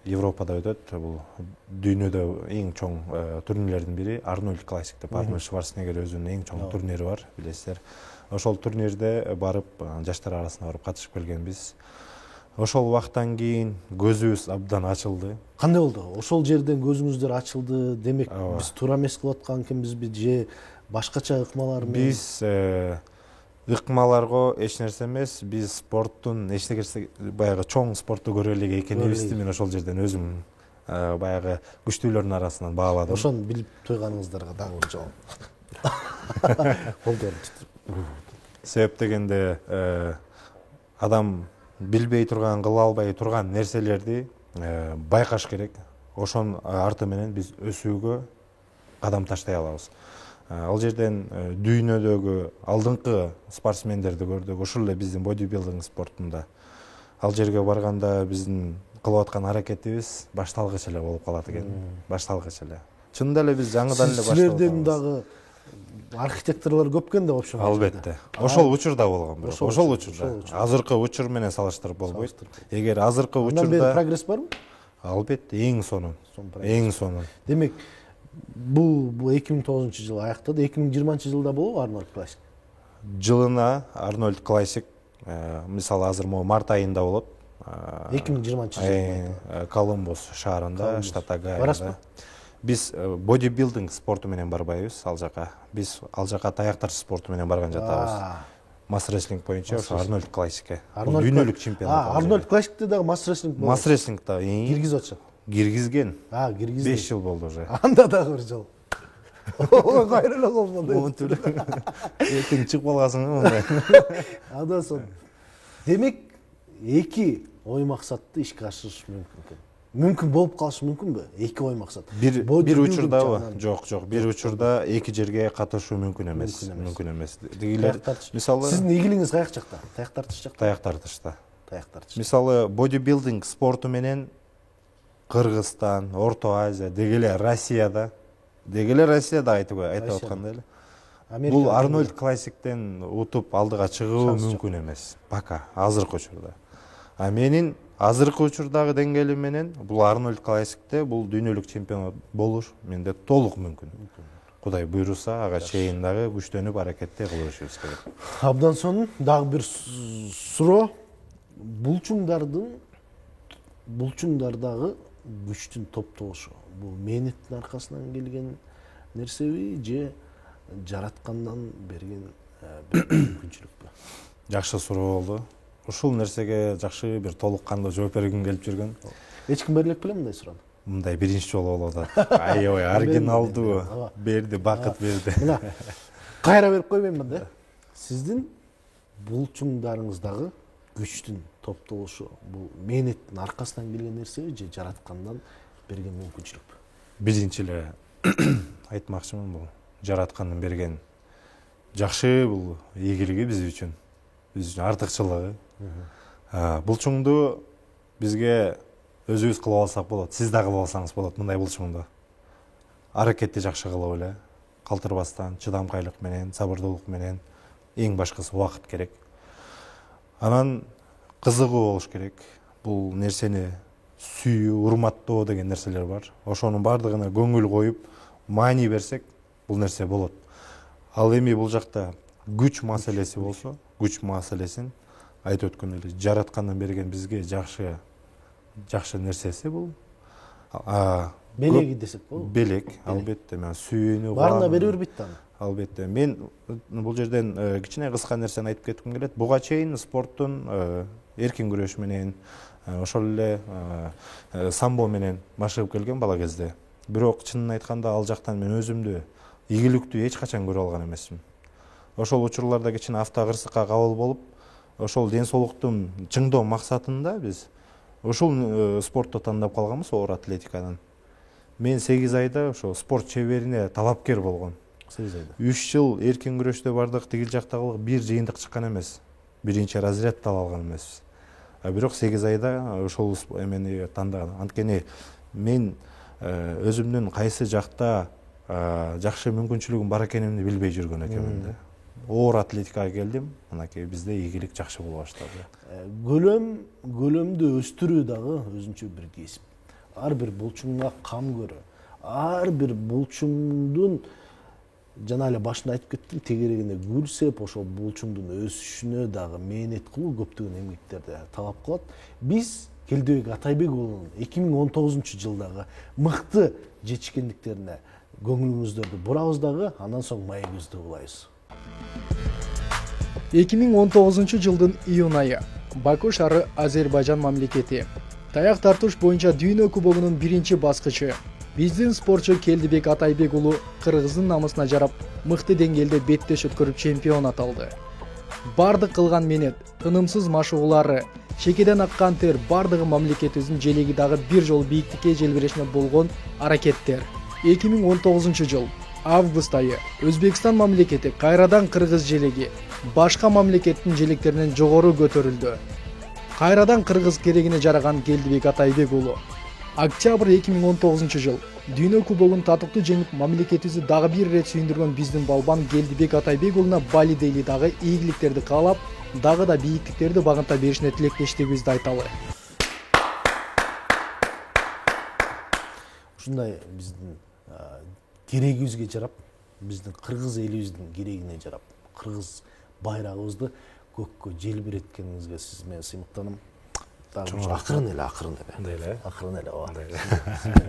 Европада өтөт. Бул дүйнөдө эң чоң турнирлердин бири Арнольд Классик деп, Арнольд Шварценеггер өзүнүн эң чоң турнири бар, билесиздер. Ошол турнирде барып, жаштар арасына барып катышып келгенбиз. Ошол убактан кийин көзүбүз абдан ачылды. Кандай болду? Ошол жерден көзүңүздөр ачылды. Демек, биз туура эмес кылып аткан экенбизби же башкача ыкмалар менен? Биз ыкмаларга эч нерсе эмес, биз спорттун эч нерсе баягы чоң спортту көрө элек экенибизди мен ошол жерден өзүм баягы күчтүүлөрдүн арасынан бааладым. Ошону билип тойгонуңуздарга дагы бир жол. Колдорду тутуп. Себеп дегенде адам билбей турган, кыла албай турган нерселерди байкаш керек. Ошонун арты менен биз өсүүгө кадам таштай алабыз. Ал жерден дүйнөдөгү алдыңкы спортсмендерди көрдүк. Ошол эле биздин бодибилдинг спортунда. Ал жерге барганда биздин кылып аткан аракетибиз башталгыч эле болуп калат экен. Башталгыч эле. Чындап эле биз жаңыдан эле баштап Силерден дагы архитекторлор көп экен да, в общем. Албетте. Ошол учурда болгон бирок. Ошол учурда. Азыркы учур менен салыштырып болбойт. Эгер азыркы Андан бери учурда прогресс барбы? албетте эң сонун. Эң сонун. Демек, бул 2009-жылы аяктады, 2020-жылда болобу Арнольд Классик? Жылына Арнольд Классик мисалы азыр могу март айында болот. 2020-жылы. Колумбус шаарында, штат Огайо. Барасызбы? Биз бодибилдинг спорту менен барбайбыз ал жака. Биз ал жака таяктар спорту менен барган жатабыз. Масс рестлинг боюнча ошо Арнольд Классикке. Дүйнөлүк чемпионат. Арнольд Классикте дагы масс рестлинг болот. Масс рестлингде Киргиз атчы. киргизген. Киргизген. 5 жыл болду уже. Анда дагы бир жол. Кайра эле колгондой. Монтур. Эртең чыгып каласың мындай. Ада сон. Демек, эки ой максатты ишке ашырыш мүмкүн экен. Мүмкүн болуп калышы мүмкүнбү? Эки ой максат. Бир учурдабы? Жок. Бир учурда эки жерге катышуу мүмкүн эмес. Мүмкүн эмес. Дегилер мисалы сиздин игилиңиз каяк жакта? Таяк тартыш жакта? таяк тартышта. Таяк тартыш. Мисалы бодибилдинг спорту менен Кыргызстан, Орто Азия, дегеле Россияда айтып аткандай эле. Бул Арнольд Классиктен утуп алдыга чыгуу мүмкүн эмес. Пока азыркы учурда. Менин азыркы учурдагы деңгээлим менен бул Арнольд Классикте бул дүйнөлүк чемпион болуш менде толук мүмкүн. Кудай буйруса, ага чейин дагы күчтөнүп аракетте кылышыбыз керек. Абдан сонун дагы бир суроо. Булчуңдардагы күчтүн топтолушу бул мээнеттин аркасынан келген нерсеби же жараткандан берген бир мүмкүнчүлүкпү? Жакшы суроо болду. Ушул нерсеге жакшы бир толук кандуу жооп бергим келип жүргөн. Эч ким бере элек белем мындай суроону? Мындай биринчи жолу болуп атат. Аябай оригиналдуу берди, бакыт берди. Мына кайра берип койбоймун да. Сиздин булчуңдарыңыздагы күчтүн топтолушу бул мээнеттин аркасынан келген нерсеби же жараткандан берген мүмкүнчүлүкпү? Биринчи эле айтмакчымын, бул жараткандын берген жакшы бул ийгилиги биз үчүн артыкчылыгы. Булчуңду бизге өзүбүз кылып алсак болот, сиз да кылып алсаңыз болот мындай булчуңду. Аракетти жакшы кылып эле, калтырбастан, чыдамкайлык менен, сабырдуулук менен, эң башкысы убакыт керек. Анан кызыгуу болуш керек. Бул нерсени сүйүү, урматтоо деген нерселер бар. Ошонун бардыгына көңүл коюп, маани берсек, бул нерсе болот. Ал эми бул жакта күч маселеси болсо, күч маселесин айтып өткөн эле жараткандан берген бизге жакшы нерсеси бул. Белеги десек болобу? Белек, албетте, мен сүйүүнү баарына бере бербейт да. Албетте. Мен бул жерден кичине кыска нерсени айтып кетким келет. Буга чейин спорттун эркин күрөш менен, ошол эле самбо менен машыгып келген бала кезде. Бирок чынын айтканда ал жактан мен өзүмдү ийгиликтүү эч качан көрө алган эмесмин. Ошол учурларда кичине автокырсыкка кабыл болуп, ошол ден соолуктун чыңдоо максатында биз ушул спортту тандап калганбыз, оор атлетикадан. Мен 8 айда ошо спорт чеберине талапкер болгон. 8 айда. 3 жыл эркин күрөштө бардык, тигил жактагы бир жыйынтык чыккан эмес. Биринчи разрядты ала алган эмеспиз. Бирок 8 айда ошол эмени тандаган. Анткени мен өзүмдүн кайсы жакта жакшы мүмкүнчүлүгүм бар экенимди билбей жүргөн экенмин да. Оор атлетикага келдим, анакей бизде ийгилик жакшы боло баштады. Көлөмдү өстүрүү дагы өзүнчө бир кесип. Ар бир булчуңга кам көрө. Ар бир булчуңдун жана эле башында айтып кеттим, тегерегине гүлсеп, ошол булчуңдун өсүшүнө дагы мээнет кылуу көптөгөн эмгектерди талап кылат. Биз Келдебек Атайбек уулунун 2019-жылдагы мыкты жетишкендиктерине көңүлүңүздөрдү бурабыз дагы, андан соң маегибизди улайбыз. 2019 жылдын июнь айы Баку шаары Азербайжан мамлекети. Таяк тартыш боюнча дүйнө кубогунун биринчи баскычы. Биздин спортчу Келдибек Атайбек уулу Кыргыздын намысына жарап, мыкты деңгээлде беттеш өткөрүп чемпион аталды. Бардык кылган менет, тынымсыз машыгуулары, чекеден аккан тер бардыгы мамлекетибиздин желеги дагы бир жолу бийиктикке желбирешине болгон аракеттер. 2019 жыл август айы Өзбекстан мамлекети кайрадан кыргыз желеги башка мамлекеттин желектеринен жогору көтөрүлдү. Кайрадан кыргыз керегине жараган Келдибек Атайбек уулу октябрь 2019 жыл дүйнө кубогун татыктуу жеңип мамлекетибизди дагы бир ирет сүйүндүргөн биздин балбан Келдибек Атайбек уулуна Балиде эли дагы ийгиликтерди каалап, дагы да бийиктиктерди багынта беришине тилектештигибизди айталы. Ушундай биздин керегибизге жарап, биздин кыргыз элибиздин керегине жарап, кыргыз байрагыбызды көккө желбиреткениңизге сиз менен сыймыктанам. Акырын эле.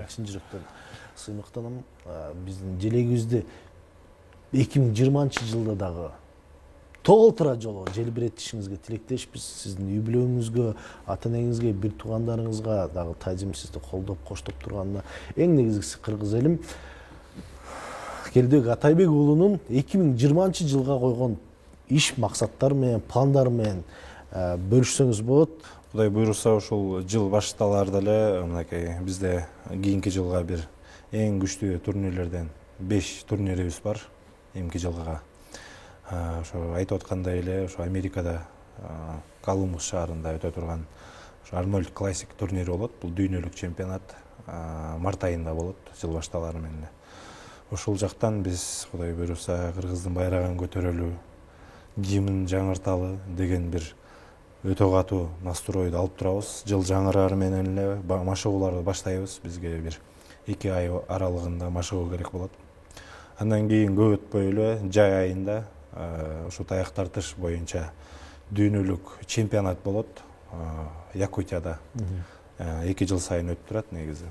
Чын жүрөктөн сыймыктанам. Биздин желегибизди 2020 жылда дагы толтура жолу желбиретишиңизге тилектешпиз. Сиздин юбилейиңизгө, ата-энеңизге, бир туугандарыңызга дагы тажым сизди колдоп, коштоп турганына эң негизгиси кыргыз элим Келдибек Атайбек уулунун 2020 жылга койгон иш максаттары менен, пландары менен бөлүшсөңүз болот. Кудай буйруса ушул жыл башталарда эле мынакей бизде кийинки жылга бир эң күчтүү турнирлерден 5 турнирибиз бар. Эмки жылга ошо айтып аткандай эле ошо Америкада Колумбус шаарында өтө турган ошо Арнольд Классик турнири болот. Бул дүйнөлүк чемпионат март айында болот, жыл башталары менен. Ошол жактан биз Кудай буйруса кыргыздын байрагын көтөрөлү, гимн жаңырталы деген бир өтө катуу настройду алып турабыз. Жыл жаңырары менен эле машыгууларды баштайбыз. Бизге бир 2 ай аралыгында машыгуу керек болот. Андан кийин көп өтпөй эле жай айында ушу таяк тартыш боюнча дүйнөлүк чемпионат болот Якутияда. 2 жыл сайын өтүп турат негизи.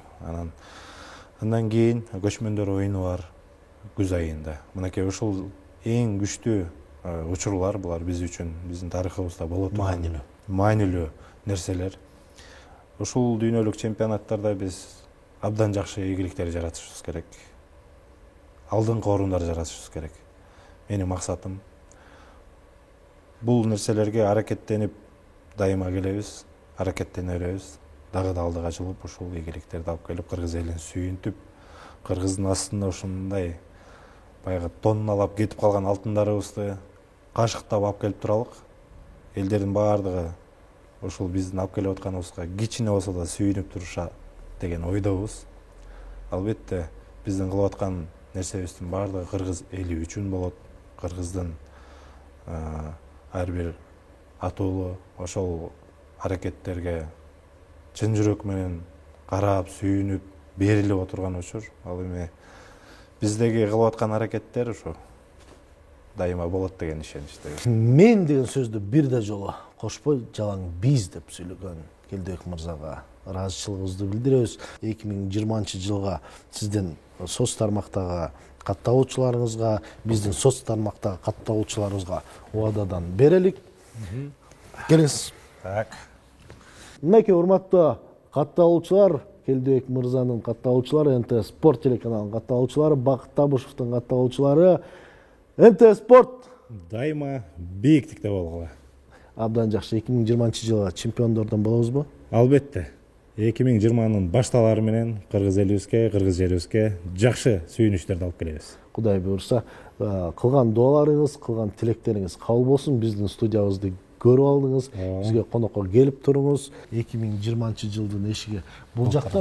Андан кийин көчмөндөр оюну бар күз айында. Мынакей ушул эң күчтүү учурлар, булар биз үчүн биздин тарыхыбызда болот маанилүү нерселер. Ушул дүйнөлүк чемпионаттарда биз абдан жакшы ийгиликтер жаратышыбыз керек. Алдыңкы орундар жаратышыбыз керек. Менин максатым бул нерселерге аракеттенип дайыма келебиз, аракеттене беребиз. Дагы да алдыга жылып ушул ийгиликтерди алып келип кыргыз элин сүйүнтүп, кыргыздын астында ушундай баягы тонналап кетип калган алтындарыбызды кашыктап алып келип туралык. Элдердин баардыгы ушул биздин алып келип атканыбызга кичине болсо да сүйүнүп туруша деген ойдобуз. Албетте биздин кылып аткан нерсебиздин баардыгы кыргыз эли үчүн болот. Кыргыздын ар бир атуулу ошол аракеттерге чын жүрөк менен карап, сүйүнүп, берилип отурган учур. Ал эми биздеги кылып аткан аракеттер ушу дайыма болот деген ишеничтебиз. Мен деген сөздү бир да жолу кошпой, жалаң биз деп сүйлөгөн Келдибек мырзага ыраазычылыгыбызды билдиребиз. 2020 жылга сизден соц тармактагы катталуучуларыңызга, биздин соц тармактагы катталуучуларыбызга убададан берелик. Келиңиз. Так. Мынакей урматтуу катталуучулар, Келдибек мырзанын катталуучулары, НТ Спорт телеканалынын катталуучулары, Бакыт Табышевдин катталуучулары, НТ Спорт Дайыма бийиктикте болгула. Абдан жакшы. 2020 жылга чемпиондордон болобузбу? Албетте. 2020-нын башталары менен кыргыз элибизге, кыргыз жерибизге жакшы сүйүнүчтөрдү алып келебиз. Кудай буйруса, кылган дуаларыңыз, кылган тилектериңиз кабыл болсун. Биздин студиябызды көрүп алдыңыз, бизге конокко келип туруңуз. 2020 жылдын эшиги бул жакта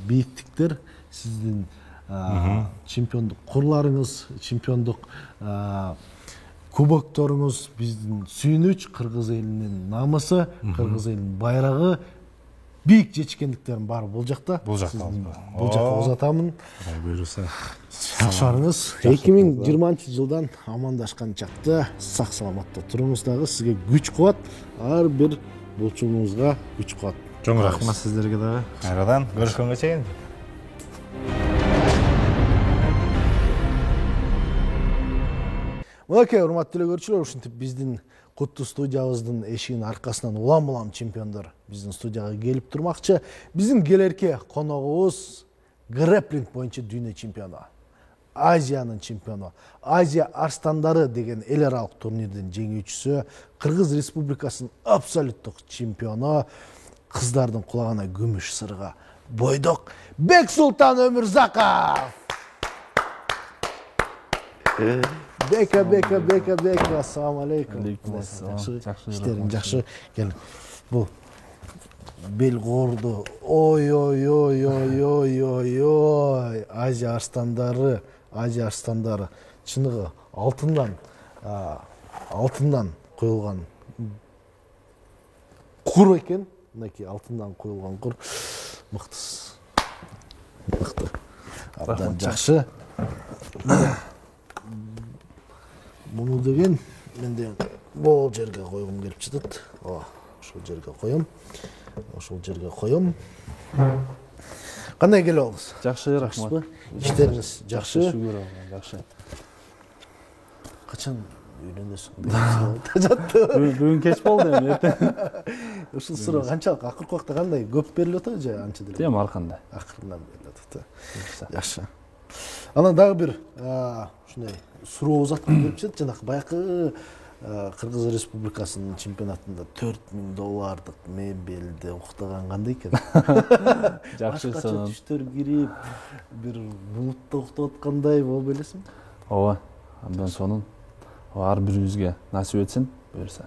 бийиктиктер, сиздин чемпиондук курларыңыз, чемпиондук кубокторуңуз, биздин сүйүнүч, кыргыз элинин намысы, кыргыз элинин байрагы, бийик жетишкендиктердин баары бул жакта. Бул жакта узатамын. Кудай буйруса. Жакшарыңыз. 2020 жылдан амандашкан чакта сак саламатта туруңуз дагы. Сизге күч кубат, ар бир болчугуңузга күч кубат. Чоң рахмат сиздерге дагы. Кайрадан көрүшкөнгө чейин. Мынакей урматтуу көрүүчүлөр, ушинтип биздин куттуу студиябыздын эшигинин аркасынан улам чемпиондор биздин студияга келип турмакчы. Биздин келерки коногубуз грэпплинг боюнча дүйнө чемпиону, Азиянын чемпиону, Азия арстандары деген эл аралык турнирдин жеңүүчүсү, Кыргыз Республикасынын абсолюттук чемпиону, кыздардын кулагына күмүш сырга бойдок Бексултан Өмүрзаков. Бека, ассаламу алейкум. Иштериң жакшы. Кел. Бул бел горду. Ой. Азия арстандары. Чыныгы алтындан коюлган кур экен. Мынакей алтындан коюлган кур. Мыкты. Абдан жакшы. Муну деген менде бул жерге койгум келип жатат. Ошол жерге коем. Кандай келип алдыңыз? Жакшы, рахмат. Иштериңиз жакшы? Шүгүр Аллага, жакшы. Качан үйлөнөсүң? Бүгүн кеч болду эми, эртең. Ушул суроо канчалык акыркы убакта кандай көп берилип атабы же анча деле? Эми аркандай. Акырынан берилип атат. Жакшы. Анан дагы бир ушундай суроо узаткан келип жатат. Жанакы баякы Кыргыз Республикасынын чемпионатында $4000 мебелди уктаган кандай экен? Жакшы сонун. Түштөр кирип, бир булутта уктап аткандай болуп элесиңби? Ооба, абдан сонун. Ар бирибизге насип этсин, буюрса.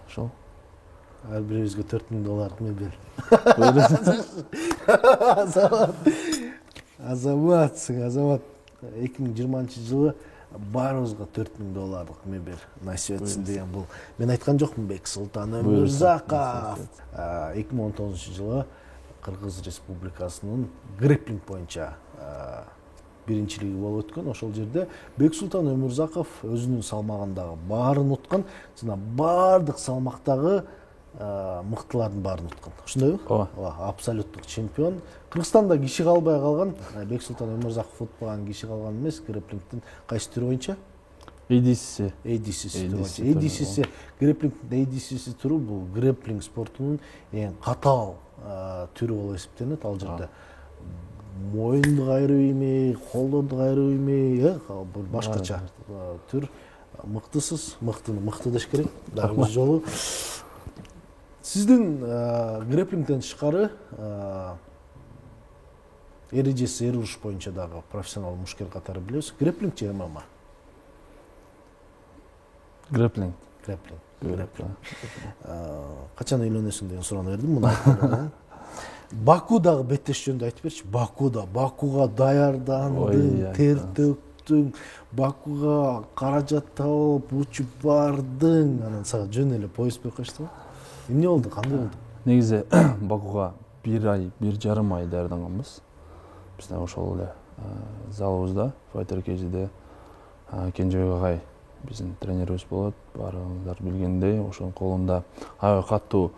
Ошол. Ар бирибизге $4000 мебел. Азамат. 2020-жылы баарыбызга $4000 мебел насип этсин деген бул. Мен айткан жокмун, Бексултан Өмүрзаков. 2019-жылы Кыргыз Республикасынын грэпплинг боюнча биринчилиги болуп өткөн. Ошол жерде Бексултан Өмүрзаков өзүнүн салмагындагы баарын уткан, жана баардык салмактагы мыктылардын баарын уткан. Ошондойбу? Ооба. Абсолюттук чемпион. Кыргызстанда киши калбай калган, Бексултан Өмүрзаков утпаган киши калган эмес. Грэпплингдин кайсы түрү боюнча? ADCC. ADCC грэпплингдин ADCC түрү бул грэпплинг спортунун эң катаал түрү болуп эсептелет. Ал жерде моюнду кайрып иймей, колдорду кайрып иймей, бул башкача түр. Мыктысыз, мыкты деш керек. Дагы бир жолу. Сиздин грэпплингден тышкары эрежеси эр уруш боюнча дагы профессионал мушкер катары билебиз. Грэпплинг же ММА? Грэпплинг. Качан үйлөнөсүң деген суроону бердим. Муну айткан. Бакудагы беттеш жөнүндө айтып берчи. Бакуга даярдандың, тер төктүң, Бакуга каражат таап, учуп бардың. Анан сага жөн эле поезд берип коюштубу? Эмне болду? Кандай болду? Негизи Бакуга 1 ай, 1,5 ай даярданганбыз. Биздин ошол эле залыбызда, Fighter Cage'де Кенжебек агай биздин тренерибиз болот. Баарыңыздар билгендей, ошонун колунда аябай каттуу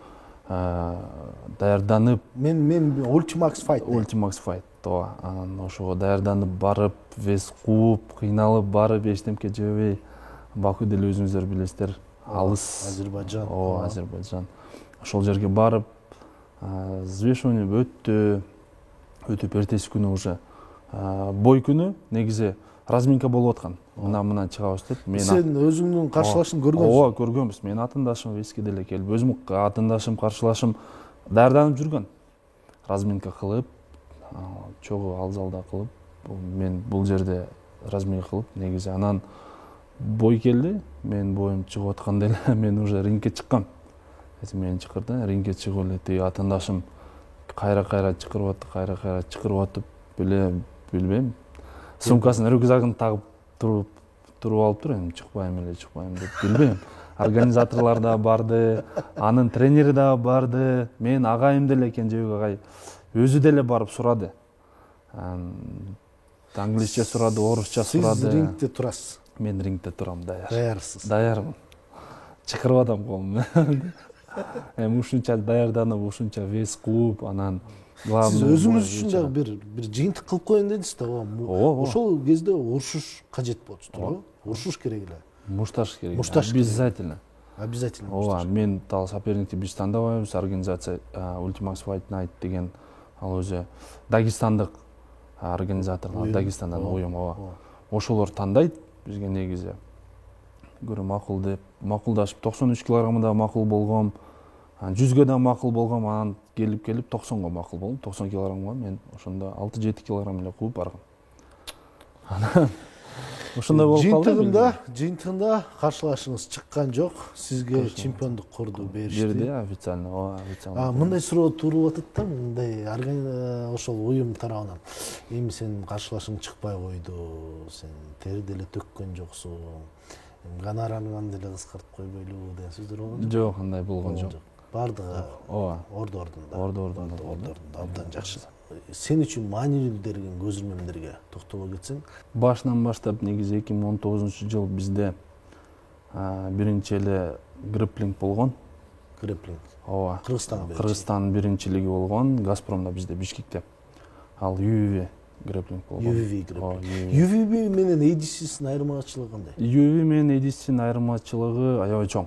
даярданып, мен Ultimax Fight. Ооба. Анан ошого даярданып барып, вес кууп, кыйналып барып, эчтемке жебей, Баку деле өзүңүздөр билесиздер, алыс. Азербайжан. Ооба, Азербайжан. Ошол жерге барып, взвешивание өтүп эртеси күнү уже бой күнү негизи разминка болуп аткан. Мына чыгабыз деп. Сен өзүңдүн каршылашың көргөнсүң? Ооба, көргөнбүз. Менин атындашым эски деле келип, өзүм атындашым, каршылашым даярданып жүргөн. Разминка кылып, чогуу ал залда кылып, мен бул жерде разминка кылып, негизи анан бой келди. Мен боюм чыгып атканда эле мен уже рингке чыккам. Мени чакырды, рингке чыгып эле тиги атындашым кайра чакырып атып, билбейм. Сумкасын, рюкзагын тагып туруп алыптыр, эми чыкпайм деп билбейм. Организаторлор да барды, анын тренери да барды, мен агайым деле Кенжебек агай өзү деле барып сурады. Англисче сурады, орусча сурады. Сиз рингде турасыз? Мен рингде турам, даярсыз. Даярмын. Чакырып атам колумду. Эми ушунча даярданып, ушунча вес кууп, анан сиз өзүңүз үчүн дагы бир жыйынтык кылып коеюн дедиз да. Ошол кезде урушуш кажет болчу, туурабы? Урушуш керек эле. мушташ керек. Мушташ Обязательно. Обязательно. Мен тал соперникти биз тандабайбыз. Организация Ultimax Fight Night деген ал өзү Дагестандык организаторлор, Дагестандан уюм, ошолор тандайт бизге негизи. Көрө макул деп макулдашып 93 килограммда макул болгом, 100ге да макул болгом, анан келип 90го макул болдум. 90 килограммга мен ошондо 6-7 килограмм эле кууп баргам. Анан ошондой болуп калды. Жыйынтыгында каршылашыңыз чыккан жок. Сизге чемпиондук корду беришти. Берди официально. Мындай суроо туулуп атат да, мындай ошол уюм тарабынан. Эми сен каршылашың чыкпай койду, сен тери деле төккөн жоксуң. Гонорарыңан деле кыскартып койбойлу деген сөздөр болгон. Жок, андай болгон жок. Бардыгы ордордунда. Абдан жакшы. Сен үчүн маанилүү берген көзүрмөмдөргө токтоло кетсең. Башынан баштап негизи 2019-жыл бизде биринчи эле грэпплинг болгон. Грэпплинг. Кыргызстан биринчилиги болгон, Газпромда бизде Бишкекте. Ал UV грэпплинг болгон. UV менен ADC-синин айырмачылыгы кандай? UV менен ADC-синин айырмачылыгы аябай чоң.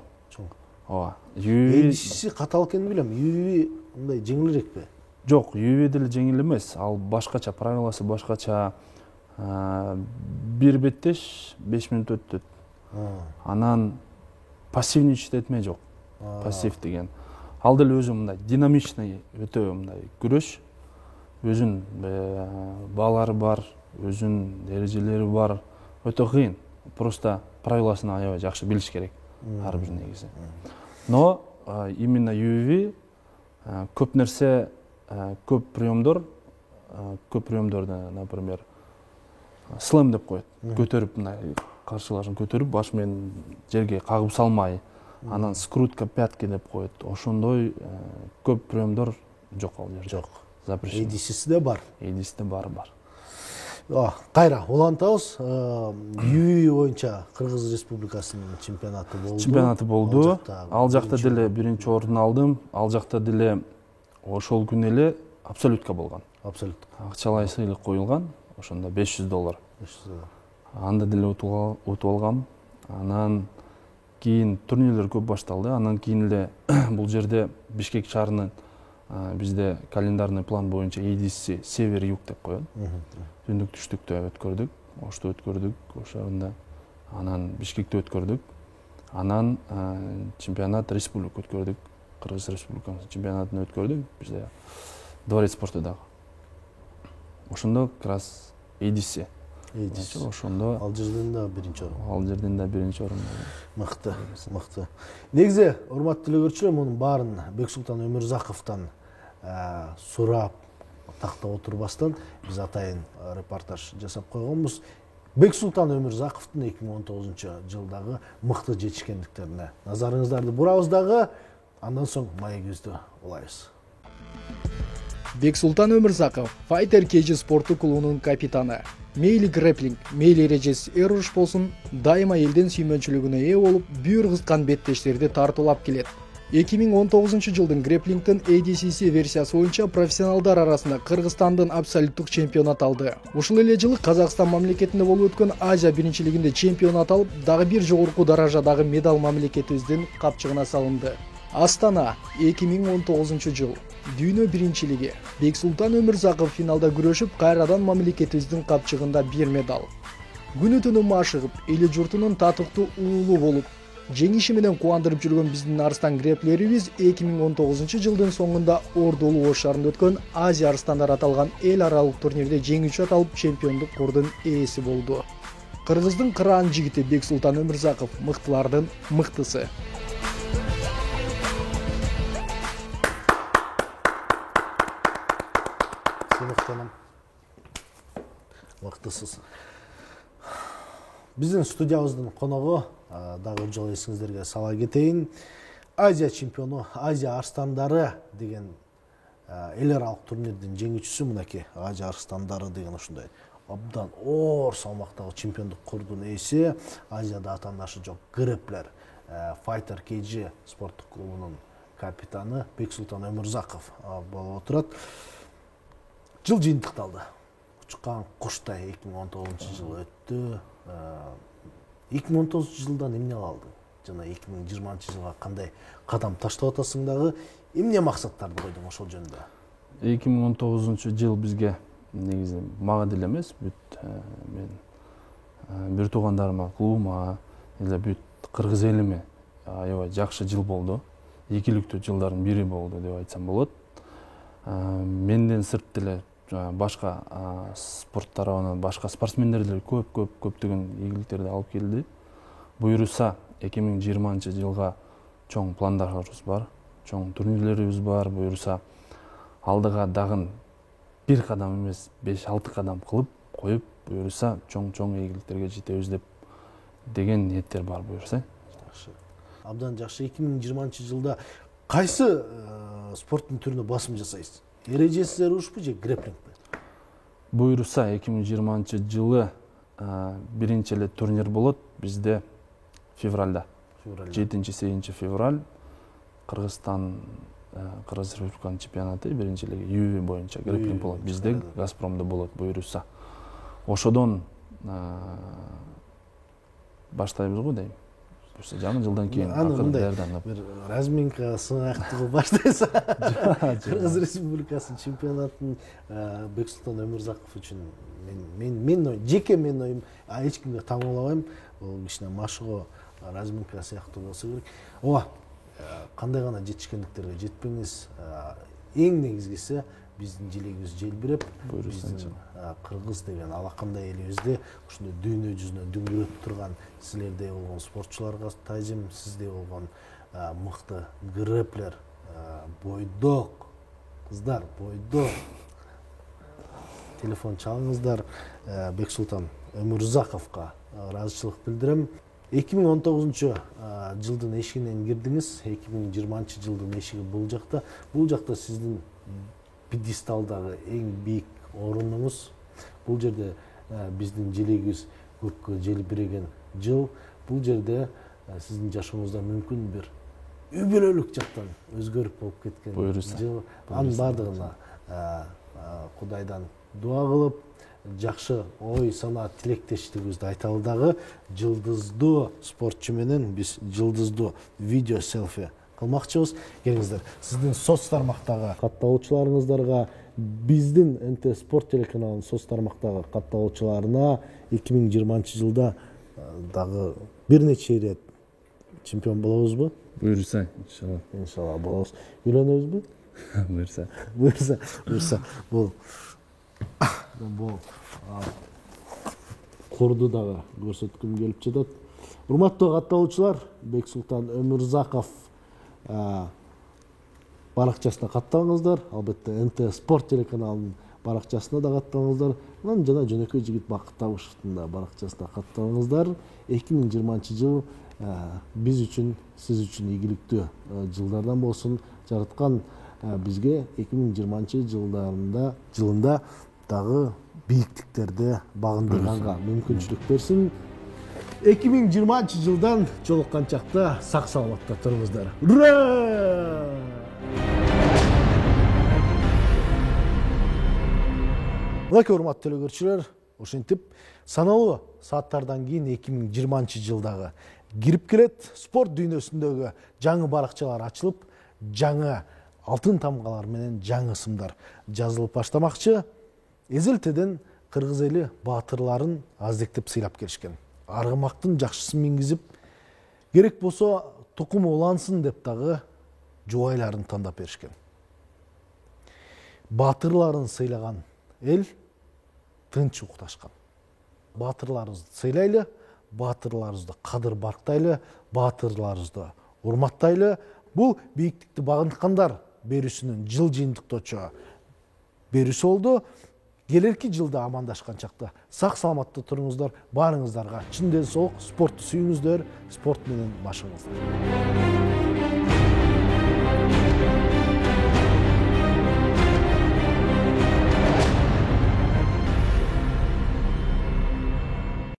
ADC катаал экенин билем. UV мындай жеңилирекпи? Жок, UV деле жеңил эмес. Ал башкача, правиласы башкача. 1 беттеш 5 мүнөт өтөт. Анан пассивничать этме жок. Пассив деген. Ал деле өзү мындай динамичный, өтө мындай күрөш. Өзүн баалары бар, өзүн эрежелери бар. Өтө кыйын. Просто правиласын аябай жакшы билиш керек. Ар бир негизи. Но именно UV көп нерсе, көп приемдорду, например, слэм деп коет. Көтөрүп мындай каршылашын көтөрүп, баш менен жерге кагып салмай, анан скрутка пятки деп коет. Ошондой көп приемдор жок ал жерде. Жок. Запрещено. ADC-си де бар. ADC-де бар. Кайра, улантабыз. UV боюнча Кыргыз Республикасынын чемпионаты болду. Ал жакта деле биринчи ордун алдым. Ал жакта деле ошол күнү эле абсолютка болгон. Абсолютка. Акчалай сыйлык коюлган. Ошондо $500. Анда деле утуп алгам. Анан кийин турнирлер көп башталды. Анан кийин эле бул жерде Бишкек шаарынын бизде календарный план боюнча ADC север-юг деп коет. Түндүк түштүктө өткөрдүк, Ошто өткөрдүк, ошондо анан Бишкекте өткөрдүк. Анан чемпионат республика өткөрдүк. Кыргыз Республикасынын чемпионатын өткөрдүк бизде Дворец спорта дагы. Ошондо как раз ADC. Ошондо ал жерден да биринчи орун. Мыкты. Негизи, урматтуу телекөрүүчүлөр, мунун баарын Бексултан Өмүрзаковдон сурап тактап отурбастан биз атайын репортаж жасап койгонбуз. Бексултан Өмүрзаковдун 2019-жылдагы мыкты жетишкендиктерине назарыңыздарды бурабыз дагы, андан соң маегибизди улайбыз. Бексултан Өмүрзаков Fighter KG спорттуу клубунун капитаны. Мейли грэпплинг, мейли эрежеси эруш болсун, дайыма элдин сүймөнчүлүгүнө ээ болуп, бүйүр кыскан беттештерди тартуулап келет. 2019-жылдын грэпплингдин ADCC версиясы боюнча профессионалдар арасында Кыргызстандын абсолюттук чемпионат алды. Ушул эле жылы Казакстан мамлекетинде болуп өткөн Азия биринчилигинде чемпионат алып, дагы бир жогорку даражадагы медаль мамлекетибиздин капчыгына салынды. Астана 2019-жыл. Дүйнө биринчилиги. Бексултан Өмүрзаков финалда күрөшүп, кайрадан мамлекетибиздин капчыгында бир медаль. Күнү түнү машыгып, эли журтунун татыктуу уулу болуп, жеңиши менен кубандырып жүргөн биздин арстан грэпплерибиз 2019-жылдын соңунда Ордолуу Ош шаарында өткөн Азия арстандары аталган эл аралык турнирде жеңүүчү аталып чемпиондук кордун ээси болду. Кыргыздын кыраан жигити Бексултан Өмүрзаков мыктылардын мыктысы. Мыктысыз. Биздин студиябыздын коногу дагы жолу эсиңиздерге сала кетейин. Азия чемпиону, Азия арстандары деген эл аралык турнирдин жеңүүчүсү мынакей Азия арстандары деген ушундай абдан оор салмактагы чемпиондук кордун ээси, Азияда атандашы жок грэпплер Fighter KG спорттук клубунун капитаны Бексултан Өмүрзаков болуп отурат. Жыл жыйынтыкталды. Учкан куштай 2019 жылы өттү. 2019 жылдан эмне калды жана 2020 жылга кандай кадам таштап атасың дагы, эмне максаттарды койдуң ошол жөнүндө? 2019 жыл бизге негизи мага деле эмес, бүт мен бир туугандарыма, клубума, эле бүт кыргыз элиме аябай жакшы жыл болду. Ийгиликтүү жылдардын бири болду деп айтсам болот. Менден сырт деле башка спорт тарабынан башка спортсмендер деле көптөгөн ийгиликтерди алып келди. Буюрса 2020 жылга чоң пландарыбыз бар, чоң турнирлерибиз бар. Буюрса алдыга дагы бир кадам эмес 5-6 кадам кылып коюп, буюрса чоң ийгиликтерге жетебиз деп деген ниеттер бар буюрса. Жакшы. Абдан жакшы. 2020 жылда кайсы спорттун түрүнө басым жасайсыз? Эрежеси ушпу же грэплингпи? Буюрса 2020 жылы биринчи эле турнир болот бизде февралда. 7-8 февраль Кыргызстан Кыргыз Республиканын чемпионаты биринчи эле ЮВ боюнча грэплинг болот. Бизде Газпромдо болот буюрса. Ошодон баштайбыз го дейм. Жаңы жылдан кийин акырын бир разминка сыяктуу баштайса, Кыргыз Республикасынын чемпионатын Бексултан Өмүрзаков үчүн мен жеке мен оюм, эч кимге таңуулабайм, бул кичине машыгуу разминка сыяктуу болсо керек. Ооба, кандай гана жетишкендиктерге жетпеңиз, эң негизгиси биздин желегибиз желбиреп, биздин кыргыз деген алакандай элибизде ушундай дүйнө жүзүнө дүңгүрөтүп турган силердей болгон спортчуларга таазим, сиздей болгон мыкты грэплер, бойдок кыздар, бойдок. Телефон чалыңыздар, Бексултан Өмүрзаковго ыраазычылык билдирем. 2019 жылдын эшигинен кирдиңиз, 2020 жылдын эшиги бул жакта. Бул жакта сиздин пьедесталдагы эң бийик орунуңуз. Бул жерде биздин желегибиз көккө желбиреген жыл. Бул жерде сиздин жашооңузда мүмкүн бир үбөлөлүк жактан өзгөрүп болуп кеткен жыл. Анын бардыгына Кудайдан дуа кылып, жакшы ой санаа тилектештигибизди айталы дагы, жылдыздуу спортчу менен биз жылдыздуу видео селфи кылмакчыбыз. Келиңиздер, сиздин соц тармактагы катталуучуларыңыздарга, биздин НТ Спорт телеканалынын соц тармактагы катталуучуларына 2020 жылда дагы бир нече ирет чемпион болобузбу? Буюрса, иншалла. Иншалла болобуз. Үйлөнөбүзбү? Буюрса. Бул курду дагы көрсөткүм келип жатат. Урматтуу катталуучулар, Бексултан Өмүрзаков баракчасына катталыңыздар. Албетте НТ Спорт телеканалынын баракчасына да катталыңыздар. Анан жана жөнөкөй жигит Бакыт Табышевдин да баракчасына катталыңыздар. 2020 жыл биз үчүн, сиз үчүн ийгиликтүү жылдардан болсун. Жараткан бизге 2020 жылында дагы бийиктиктерди багындырганга мүмкүнчүлүк берсин. 2020 жылдан жолуккан чакта сак саламатта туруңуздар. Ура! Мынакей урматтуу телекөрүүчүлөр, ошентип саналуу сааттардан кийин 2020 жылдагы кирип келет. Спорт дүйнөсүндөгү жаңы баракчалар ачылып, жаңы алтын тамгалар менен жаңы ысымдар жазылып баштамакчы. Эзелтеден кыргыз эли баатырларын аздектеп сыйлап келишкен. Аргымактын жакшысын мингизип, керек болсо тукуму улансын деп дагы жубайларын тандап беришкен. Баатырларын сыйлаган эл тынч укташкан. Баатырларыбызды сыйлайлы, баатырларыбызды кадыр барктайлы, баатырларыбызды урматтайлы. Бул бийиктикти багынткандар берүүсүнүн жыл жыйынтыктоочу берүүсү болду. Келерки жылда амандашкан чакта сак саламатта туруңуздар. Баарыңыздарга чын ден соолук, спортту сүйүңүздөр, спорт менен башыңыздар.